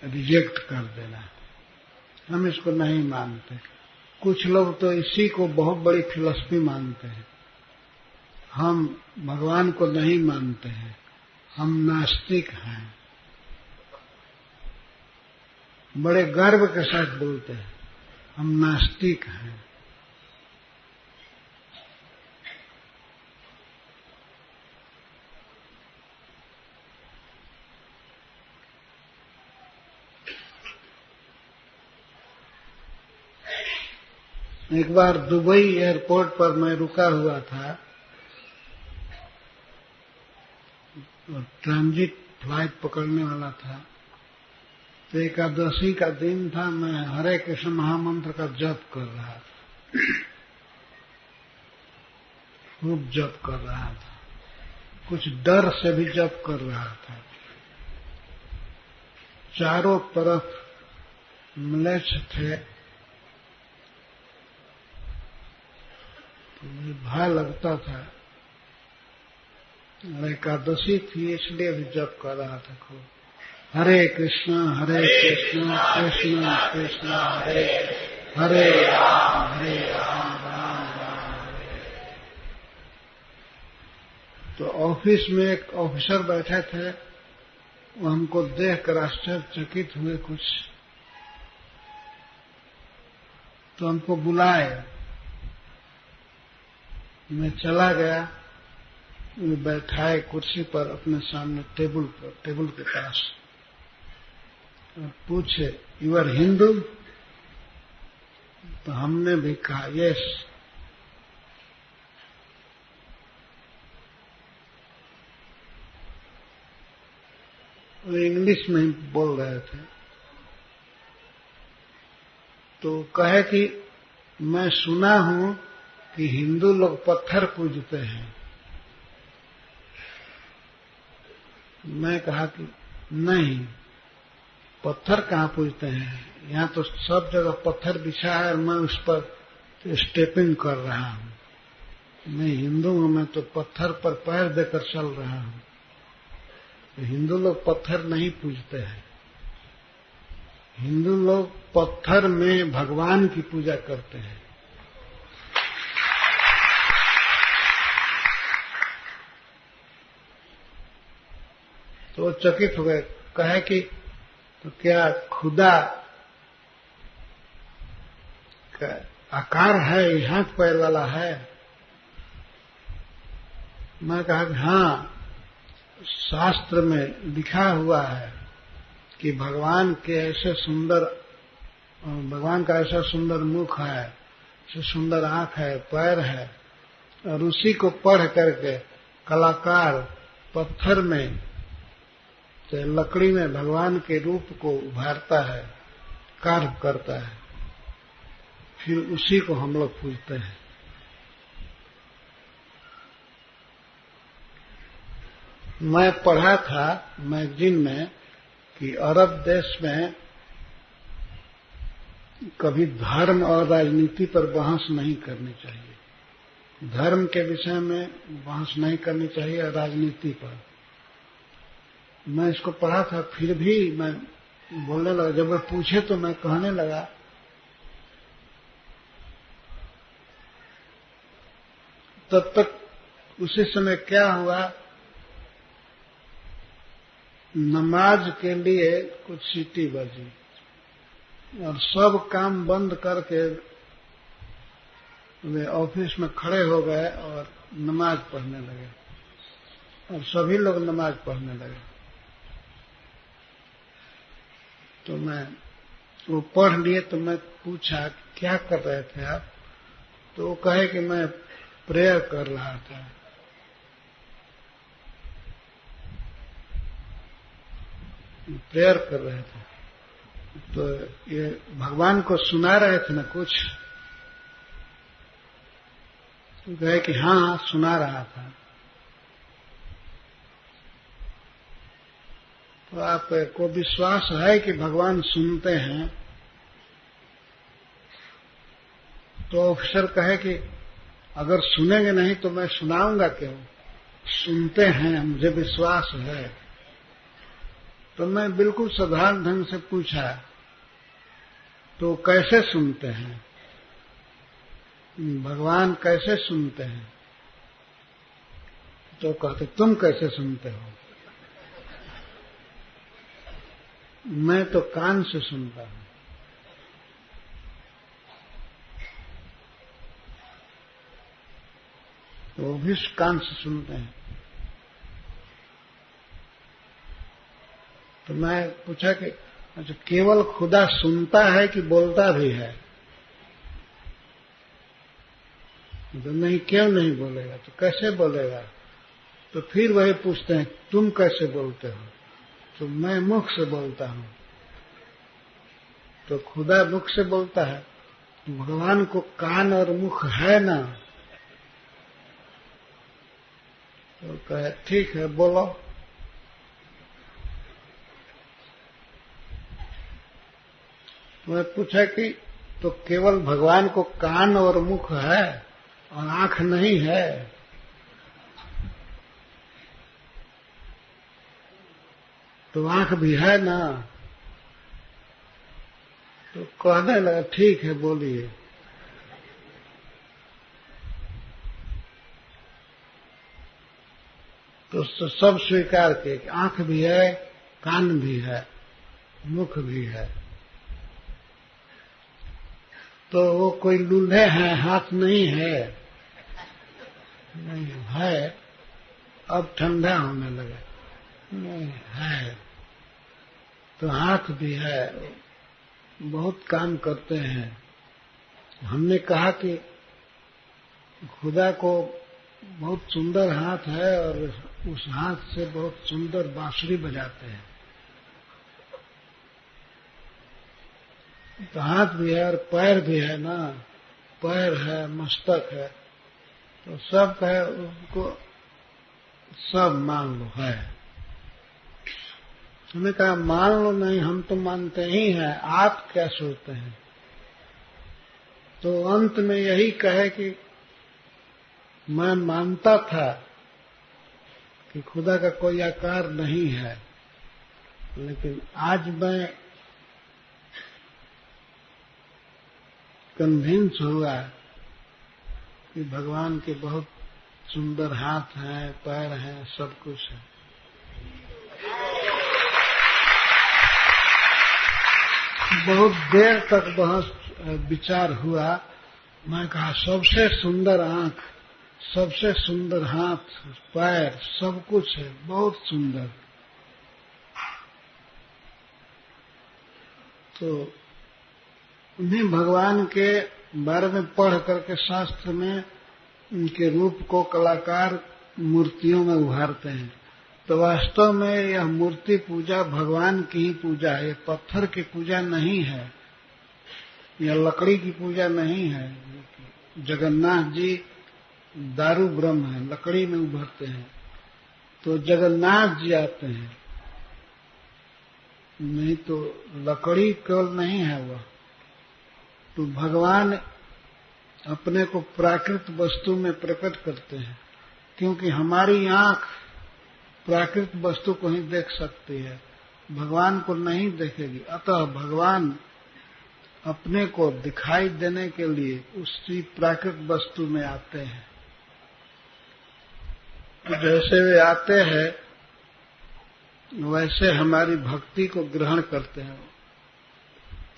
रिजेक्ट कर देना। हम इसको नहीं मानते। कुछ लोग तो इसी को बहुत बड़ी फिलॉसफी मानते हैं। हम भगवान को नहीं मानते हैं, हम नास्तिक हैं। बड़े गर्व के साथ बोलते हैं हम नास्तिक हैं। एक बार दुबई एयरपोर्ट पर मैं रुका हुआ था और ट्रांजिट फ्लाइट पकड़ने वाला था। तो एकादशी का दिन था, मैं हरे कृष्ण महामंत्र का जप कर रहा था, खूब जप कर रहा था, कुछ डर से भी जप कर रहा था। चारों तरफ म्लेच्छ थे, तो मुझे भय लगता था। एकादशी थी इसलिए भी जप कर रहा था खूब, हरे कृष्ण कृष्ण कृष्ण हरे हरे राम राम राम हरे। तो ऑफिस में एक ऑफिसर बैठे थे, वो हमको देखकर आश्चर्यचकित हुए कुछ, तो हमको बुलाए। मैं चला गया, बैठाए कुर्सी पर अपने सामने टेबल के पास, और पूछे यू आर हिंदू? तो हमने भी कहा यस। वो इंग्लिश में ही बोल रहे थे। तो कहे कि मैं सुना हूं कि हिंदू लोग पत्थर पूजते हैं। मैं कहा कि नहीं, पत्थर कहाँ पूजते हैं, यहाँ तो सब जगह पत्थर बिछा है और मैं उस पर स्टेपिंग कर रहा हूं। मैं हिंदू हूं, मैं तो पत्थर पर पैर देकर चल रहा हूं। तो हिंदू लोग पत्थर नहीं पूजते हैं। हिंदू लोग पत्थर में भगवान की पूजा करते हैं। तो वो चकित हो गए, कहे कि तो क्या खुदा का आकार है, हाथ पैर वाला है? मैं कहा कि हाँ, शास्त्र में लिखा हुआ है कि भगवान का ऐसा सुंदर मुख है, ऐसा सुंदर आंख है, पैर है, और उसी को पढ़ करके कलाकार पत्थर में चाहे लकड़ी में भगवान के रूप को उभारता है, कार्य करता है, फिर उसी को हम लोग पूजते हैं। मैं पढ़ा था मैगजीन में कि अरब देश में कभी धर्म और राजनीति पर बहस नहीं करनी चाहिए। धर्म के विषय में बहस नहीं करनी चाहिए और राजनीति पर। मैं इसको पढ़ा था, फिर भी मैं बोलने लगा। जब वो पूछे तो मैं कहने लगा तब तक उसी समय क्या हुआ, नमाज के लिए कुछ सीटी बजी और सब काम बंद करके वे ऑफिस में खड़े हो गए और नमाज पढ़ने लगे, और सभी लोग नमाज पढ़ने लगे। तो मैं वो पढ़ लिए तो मैं पूछा क्या कर रहे थे आप? तो वो कहे कि मैं प्रेयर कर रहा था। प्रेयर कर रहे थे तो ये भगवान को सुना रहे थे ना कुछ? तो कहे कि हाँ, सुना रहा था। तो आपको विश्वास है कि भगवान सुनते हैं? तो ऑफिसर कहे कि अगर सुनेंगे नहीं तो मैं सुनाऊंगा क्यों? सुनते हैं, मुझे विश्वास है। तो मैं बिल्कुल साधारण ढंग से पूछा, तो कैसे सुनते हैं? भगवान कैसे सुनते हैं? तो कहते तुम कैसे सुनते हो? मैं तो कान से सुनता हूं। तो वो भी कान से सुनते हैं। तो मैं पूछा कि अच्छा, केवल खुदा सुनता है कि बोलता भी है? तो नहीं, क्यों नहीं बोलेगा? तो कैसे बोलेगा? तो फिर वही पूछते हैं तुम कैसे बोलते हो? तो मैं मुख से बोलता हूं। तो खुदा मुख से बोलता है, भगवान को कान और मुख है ना? तो कहे ठीक है, बोलो। मैं पूछा कि तो केवल भगवान को कान और मुख है और आंख नहीं है? तो आंख भी है ना? तो कहने लगा ठीक है, बोलिए। तो सब स्वीकार किए कि आंख भी है, कान भी है, मुख भी है। तो वो कोई लूल्हे हैं, हाथ नहीं है? नहीं है। अब ठंडा होने लगा। नहीं है। तो हाथ भी है, बहुत काम करते हैं। हमने कहा कि खुदा को बहुत सुंदर हाथ है और उस हाथ से बहुत सुंदर बांसुरी बजाते हैं। तो हाथ भी है और पैर भी है ना, पैर है, मस्तक है, तो सब है, उसको सब मान लो है। हमने कहा मान लो नहीं, हम तो मानते ही हैं, आप क्या सोचते हैं? तो अंत में यही कहे कि मैं मानता था कि खुदा का कोई आकार नहीं है, लेकिन आज मैं कन्विंस हुआ कि भगवान के बहुत सुंदर हाथ हैं, पैर हैं, सब कुछ है। बहुत देर तक बहस विचार हुआ। मैं कहा सबसे सुंदर आंख, सबसे सुंदर हाथ, पैर, सब कुछ है, बहुत सुंदर। तो उन्हें भगवान के बारे में पढ़ करके शास्त्र में उनके रूप को कलाकार मूर्तियों में उभारते हैं। तो वास्तव में यह मूर्ति पूजा भगवान की ही पूजा है, ये पत्थर की पूजा नहीं है, यह लकड़ी की पूजा नहीं है। जगन्नाथ जी दारू ब्रह्म है, लकड़ी में उभरते हैं, तो जगन्नाथ जी आते हैं, नहीं तो लकड़ी केवल नहीं है वह। तो भगवान अपने को प्राकृत वस्तु में प्रकट करते हैं, क्योंकि हमारी आंख प्राकृत वस्तु को ही देख सकती है, भगवान को नहीं देखेगी। अतः भगवान अपने को दिखाई देने के लिए उसी प्राकृत वस्तु में आते हैं। तो जैसे वे आते हैं वैसे हमारी भक्ति को ग्रहण करते हैं।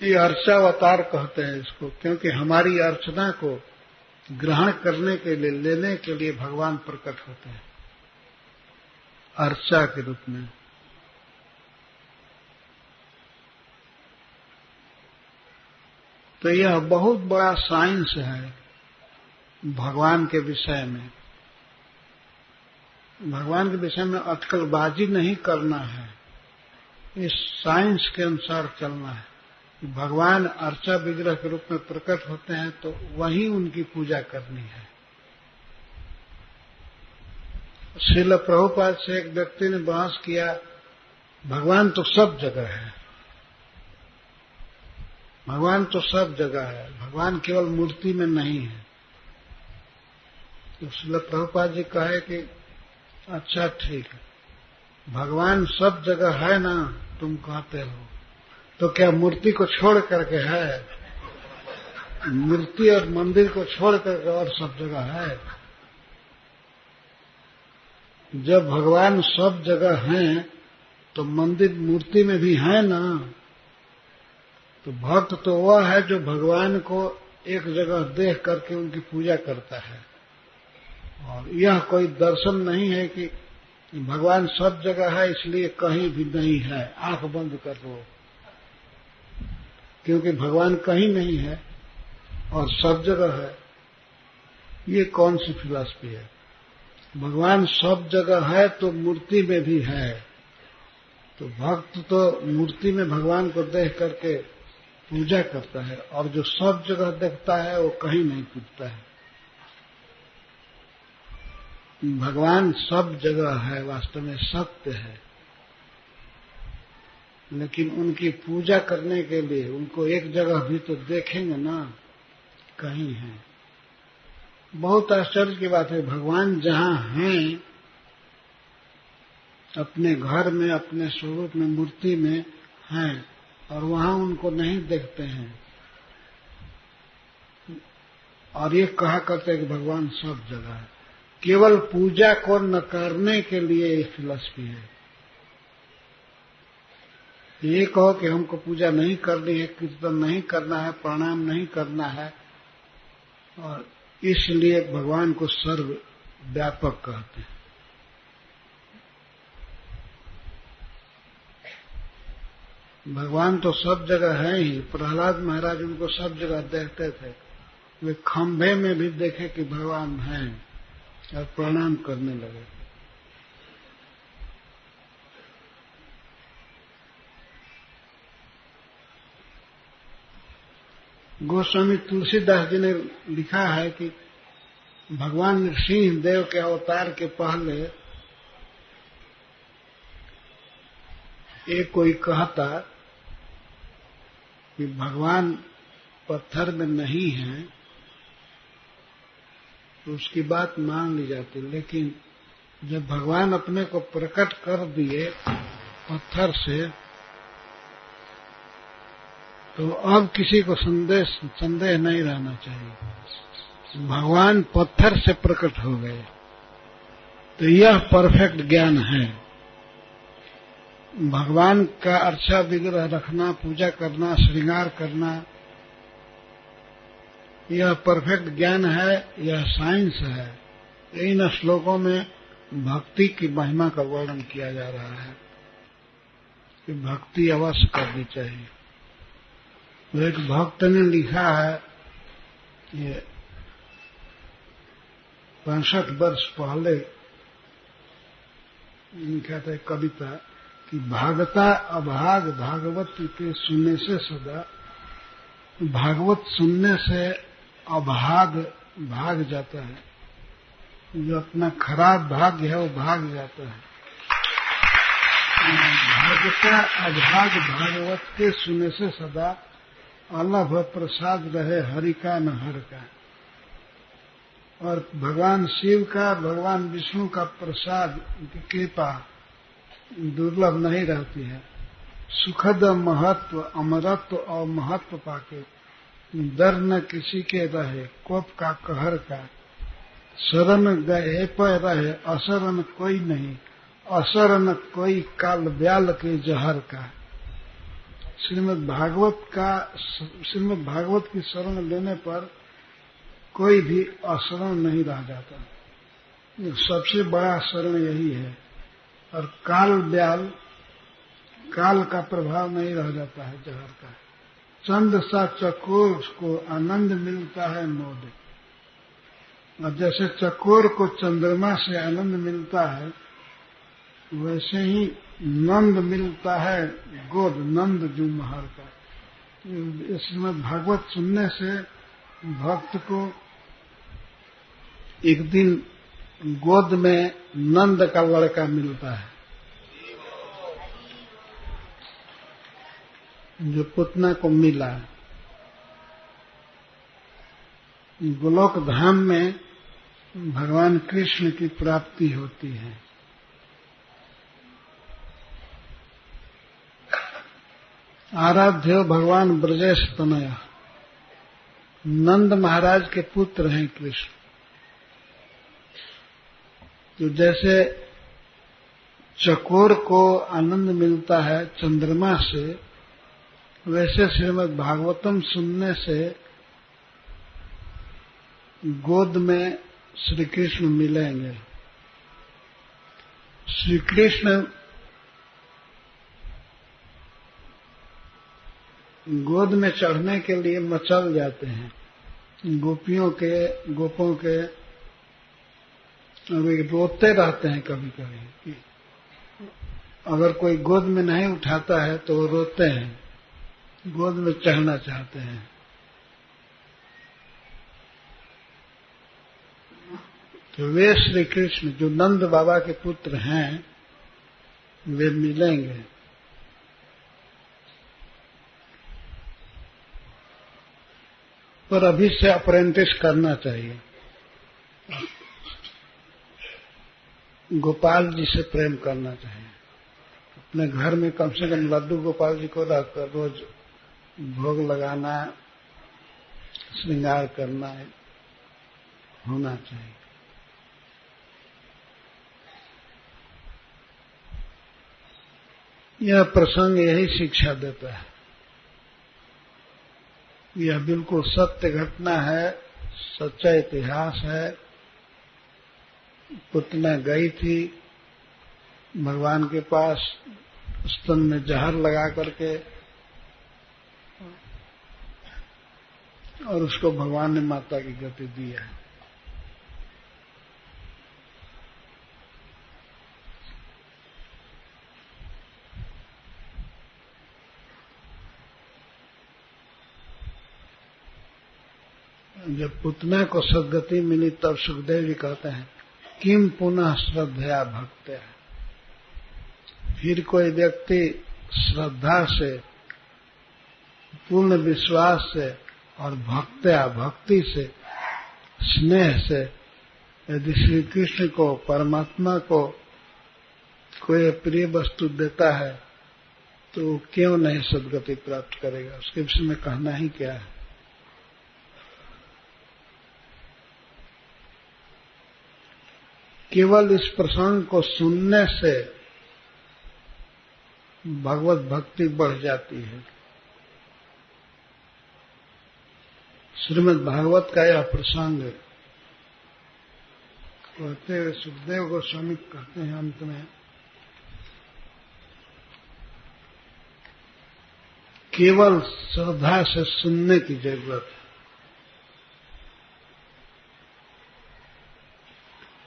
ये अर्चावतार कहते हैं इसको, क्योंकि हमारी अर्चना को ग्रहण करने के लिए, लेने के लिए भगवान प्रकट होते हैं अर्चा के रूप में। तो यह बहुत बड़ा साइंस है भगवान के विषय में। भगवान के विषय में अटकलबाजी नहीं करना है, इस साइंस के अनुसार चलना है। भगवान अर्चा विग्रह के रूप में प्रकट होते हैं तो वहीं उनकी पूजा करनी है। श्रील प्रभुपाद से एक व्यक्ति ने बहस किया, भगवान तो सब जगह है, भगवान तो सब जगह है, भगवान केवल मूर्ति में नहीं है। तो श्रील प्रभुपाद जी कहे कि अच्छा ठीक है, भगवान सब जगह है ना तुम कहते हो, तो क्या मूर्ति को छोड़ करके है? मूर्ति और मंदिर को छोड़ करके और सब जगह है? जब भगवान सब जगह हैं तो मंदिर मूर्ति में भी है ना। तो भक्त तो वह है जो भगवान को एक जगह देख करके उनकी पूजा करता है। और यह कोई दर्शन नहीं है कि भगवान सब जगह है इसलिए कहीं भी नहीं है, आंख बंद कर दो, क्योंकि भगवान कहीं नहीं है और सब जगह है। ये कौन सी फिलॉसफी है? भगवान सब जगह है तो मूर्ति में भी है। तो भक्त तो मूर्ति में भगवान को देख करके पूजा करता है, और जो सब जगह देखता है वो कहीं नहीं पूजता है। भगवान सब जगह है, वास्तव में सत्य है, लेकिन उनकी पूजा करने के लिए उनको एक जगह भी तो देखेंगे ना, कहीं है। बहुत आश्चर्य की बात है, भगवान जहां हैं अपने घर में, अपने स्वरूप में, मूर्ति में हैं, और वहां उनको नहीं देखते हैं, और ये कहा करते हैं कि भगवान सब जगह है। केवल पूजा को नकारने के लिए ये फिलॉसफी है। ये कहो कि हमको पूजा नहीं करनी है, कीर्तन नहीं करना है, प्रणाम नहीं करना है, और इसलिए भगवान को सर्व व्यापक कहते हैं। भगवान तो सब जगह है ही। प्रहलाद महाराज उनको सब जगह देखते थे, वे खंभे में भी देखे कि भगवान हैं और प्रणाम करने लगे। गोस्वामी तुलसीदास जी ने लिखा है कि भगवान नृसिंह देव के अवतार के पहले एक कोई कहता कि भगवान पत्थर में नहीं है तो उसकी बात मान ली जाती, लेकिन जब भगवान अपने को प्रकट कर दिए पत्थर से तो अब किसी को संदेह नहीं रहना चाहिए, भगवान पत्थर से प्रकट हो गए। तो यह परफेक्ट ज्ञान है। भगवान का अर्चा विग्रह रखना, पूजा करना, श्रृंगार करना, यह परफेक्ट ज्ञान है, यह साइंस है। इन श्लोकों में भक्ति की महिमा का वर्णन किया जा रहा है कि भक्ति अवश्य करनी चाहिए। तो एक भक्त ने लिखा है, ये 65 वर्ष पहले लिखा था कविता कि भागता अभाग भागवत के सुनने से सदा, भागवत सुनने से अभाग भाग जाता है, जो अपना खराब भाग्य है वो भाग जाता है। भागता अभाग भागवत के सुनने से सदा, अलभ प्रसाद रहे हरि का न हर का। और भगवान शिव का, भगवान विष्णु का प्रसाद की कृपा दुर्लभ नहीं रहती है। सुखद महत्व अमरत्व और महत्व पाके डर न किसी के रहे, कोप का कहर का, शरण गए पर रहे असरण कोई नहीं, असरण कोई काल ब्याल के जहर का। श्रीमद् भागवत की शरण लेने पर कोई भी अशरण नहीं रह जाता। सबसे बड़ा शरण यही है। और काल ब्याल, काल का प्रभाव नहीं रह जाता है जहर का। चंद सा चकोर को आनंद मिलता है मोद, और जैसे चकोर को चंद्रमा से आनंद मिलता है वैसे ही नंद मिलता है गोद, नंद जो महर का। इसमें भागवत सुनने से भक्त को एक दिन गोद में नंद का लड़का मिलता है, जो पुतना को मिला। गोलोक धाम में भगवान कृष्ण की प्राप्ति होती है। आराध्य भगवान ब्रजेश तनया, नंद महाराज के पुत्र हैं कृष्ण। तो जैसे चकोर को आनंद मिलता है चंद्रमा से, वैसे श्रीमद् भागवतम सुनने से गोद में श्री कृष्ण मिलेंगे। श्री कृष्ण गोद में चढ़ने के लिए मचल जाते हैं। गोपियों के, गोपों के वे रोते रहते हैं कभी कभी। अगर कोई गोद में नहीं उठाता है तो वो रोते हैं, गोद में चढ़ना चाहते हैं। तो वे श्री कृष्ण जो नंद बाबा के पुत्र हैं वे मिलेंगे। पर अभी से अप्रेंटिस करना चाहिए। गोपाल जी से प्रेम करना चाहिए। अपने घर में कम से कम लड्डू गोपाल जी को रखकर रोज भोग लगाना, श्रृंगार करना होना चाहिए। यह प्रसंग यही शिक्षा देता है। यह बिल्कुल सत्य घटना है, सच्चा इतिहास है। पुतना गई थी भगवान के पास, स्तन में जहर लगा करके, और उसको भगवान ने माता की गति दी है। जब पुतना को सद्गति मिली तब सुखदेव जी कहते हैं किम पुनः श्रद्धया भक्त्या। फिर कोई व्यक्ति श्रद्धा से, पूर्ण विश्वास से और भक्त्या भक्ति से, स्नेह से यदि श्री कृष्ण को, परमात्मा को कोई प्रिय वस्तु देता है तो क्यों नहीं सद्गति प्राप्त करेगा। उसके विषय में कहना ही क्या है। केवल इस प्रसंग को सुनने से भगवत भक्ति बढ़ जाती है। श्रीमद् भागवत का यह प्रसंग कहते हुए सुखदेव गोस्वामी कहते हैं अंत में, केवल श्रद्धा से सुनने की जरूरत है।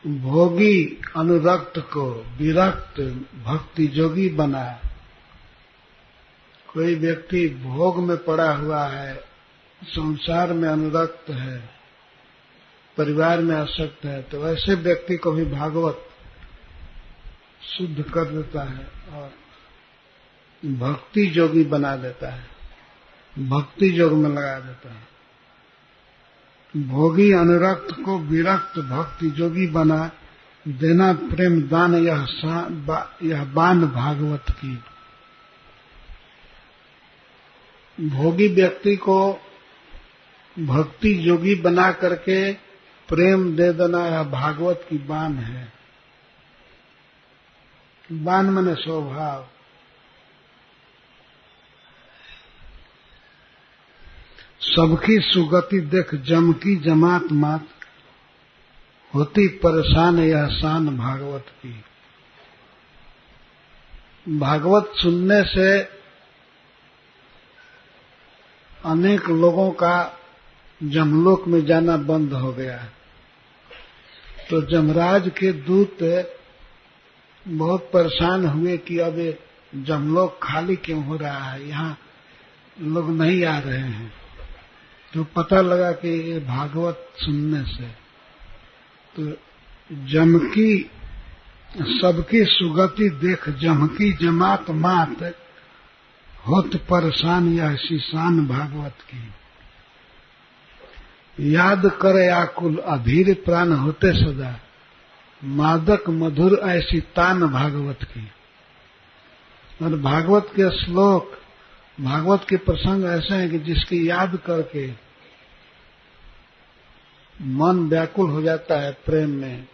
भोगी अनुरक्त को विरक्त भक्ति जोगी बनाए। कोई व्यक्ति भोग में पड़ा हुआ है, संसार में अनुरक्त है, परिवार में आसक्त है, तो ऐसे व्यक्ति को भी भागवत शुद्ध कर देता है और भक्ति जोगी बना देता है, भक्ति योग में लगा देता है। भोगी अनुरक्त को विरक्त भक्ति जोगी बना देना प्रेम दान, यह बान भागवत की। भोगी व्यक्ति को भक्ति जोगी बना करके प्रेम दे देना यह भागवत की बान है। बान माने स्वभाव। सबकी सुगति देख जम की जमात मात, होती परेशान यह शान भागवत की। भागवत सुनने से अनेक लोगों का जमलोक में जाना बंद हो गया है। तो जमराज के दूत बहुत परेशान हुए कि अब ये जमलोक खाली क्यों हो रहा है, यहाँ लोग नहीं आ रहे हैं। तो पता लगा कि ये भागवत सुनने से तो जमकी सबकी सुगति देख जमकी जमात मात, होत परेशान यह शान भागवत की। याद करे आकुल अधीर प्राण होते सदा, मादक मधुर ऐसी तान भागवत की। और भागवत के श्लोक, भागवत के प्रसंग ऐसे हैं कि जिसकी याद करके मन व्याकुल हो जाता है, प्रेम में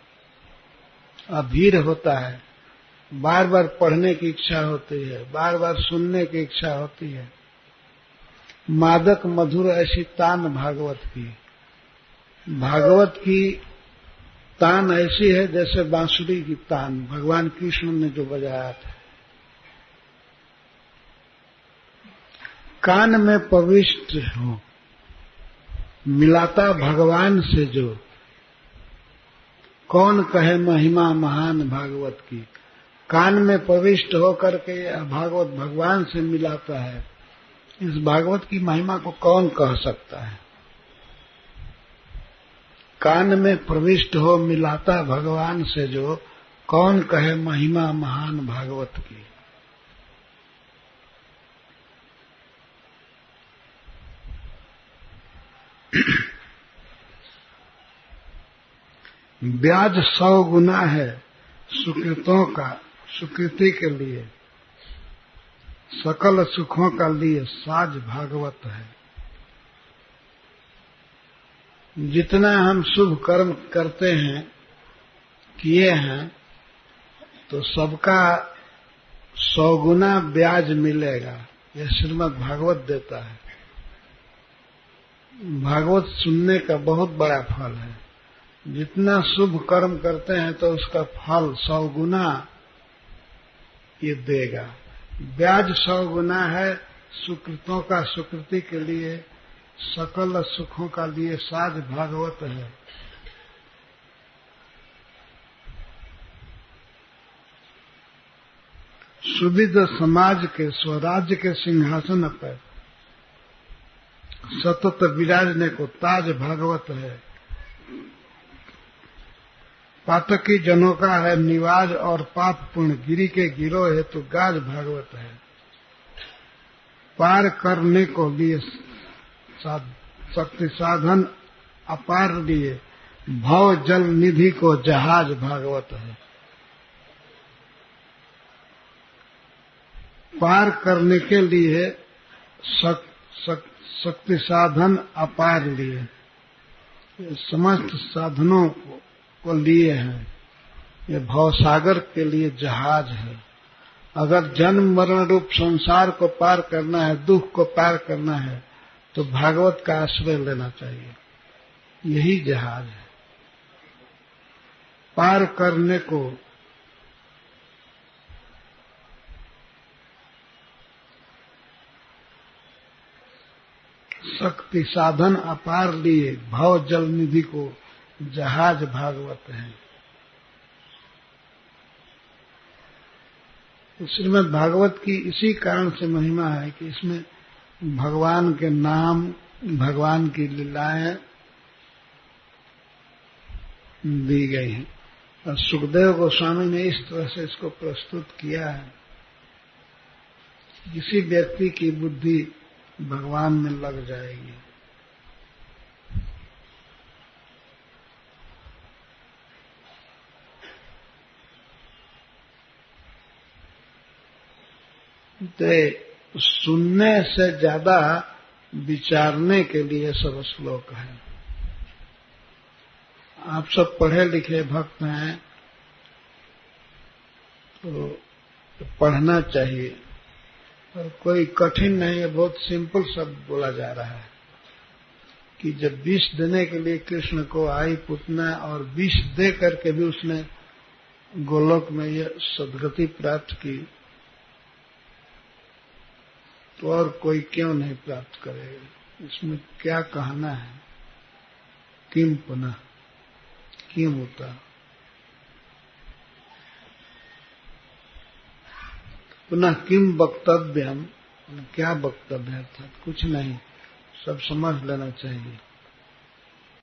अधीर होता है, बार बार पढ़ने की इच्छा होती है, बार बार सुनने की इच्छा होती है। मादक मधुर ऐसी तान भागवत की। भागवत की तान ऐसी है जैसे बांसुरी की तान भगवान कृष्ण ने जो बजाया था। कान में प्रविष्ट हो मिलाता भगवान से जो, कौन कहे महिमा महान भागवत की। कान में प्रविष्ट होकर के भागवत भगवान से मिलाता है, इस भागवत की महिमा को कौन कह सकता है। कान में प्रविष्ट हो मिलाता भगवान से जो, कौन कहे महिमा महान भागवत की। ब्याज 100 गुना है सुकृतों का, सुकृति के लिए सकल सुखों का लिए साज भागवत है। जितना हम शुभ कर्म करते हैं, किए हैं, तो सबका 100 गुना ब्याज मिलेगा। यह श्रीमद् भागवत देता है। भागवत सुनने का बहुत बड़ा फल है। जितना शुभ कर्म करते हैं तो उसका फल 100 गुना ये देगा। ब्याज 100 गुना है सुकृतों का, सुकृति के लिए सकल सुखों का लिए साज भागवत है। सुविध समाज के स्वराज्य के सिंहासन पर सतत विराजने को ताज भागवत है। पातकी जनों का है निवाज और पाप पुण्य गिरी के गिरोह है तो गाज भागवत है। पार करने को लिए शक्ति साधन अपार लिए भव जल निधि को जहाज भागवत है। पार करने के लिए शक्ति साधन अपार लिए समस्त साधनों को लिए हैं। ये भवसागर के लिए जहाज है। अगर जन्म मरण रूप संसार को पार करना है, दुख को पार करना है, तो भागवत का आश्रय लेना चाहिए। यही जहाज है। पार करने को शक्ति साधन अपार लिए भव जल निधि को जहाज भागवत है। श्रीमद् भागवत की इसी कारण से महिमा है कि इसमें भगवान के नाम, भगवान की लीलाएं दी गई हैं। और सुखदेव गोस्वामी ने इस तरह से इसको प्रस्तुत किया है। किसी व्यक्ति की बुद्धि भगवान में लग जाएगी। तो सुनने से ज्यादा विचारने के लिए सब श्लोक है। आप सब पढ़े लिखे भक्त हैं तो पढ़ना चाहिए। और कोई कठिन नहीं है, बहुत सिंपल शब्द बोला जा रहा है कि जब विष देने के लिए कृष्ण को आई पूतना और विष दे करके भी उसने गोलोक में यह सद्गति प्राप्त की, तो और कोई क्यों नहीं प्राप्त करेगा? इसमें क्या कहना है? किम पुनः किम होता, पुनः किम वक्तव्यम, क्या वक्तव्य है? कुछ नहीं, सब समझ लेना चाहिए।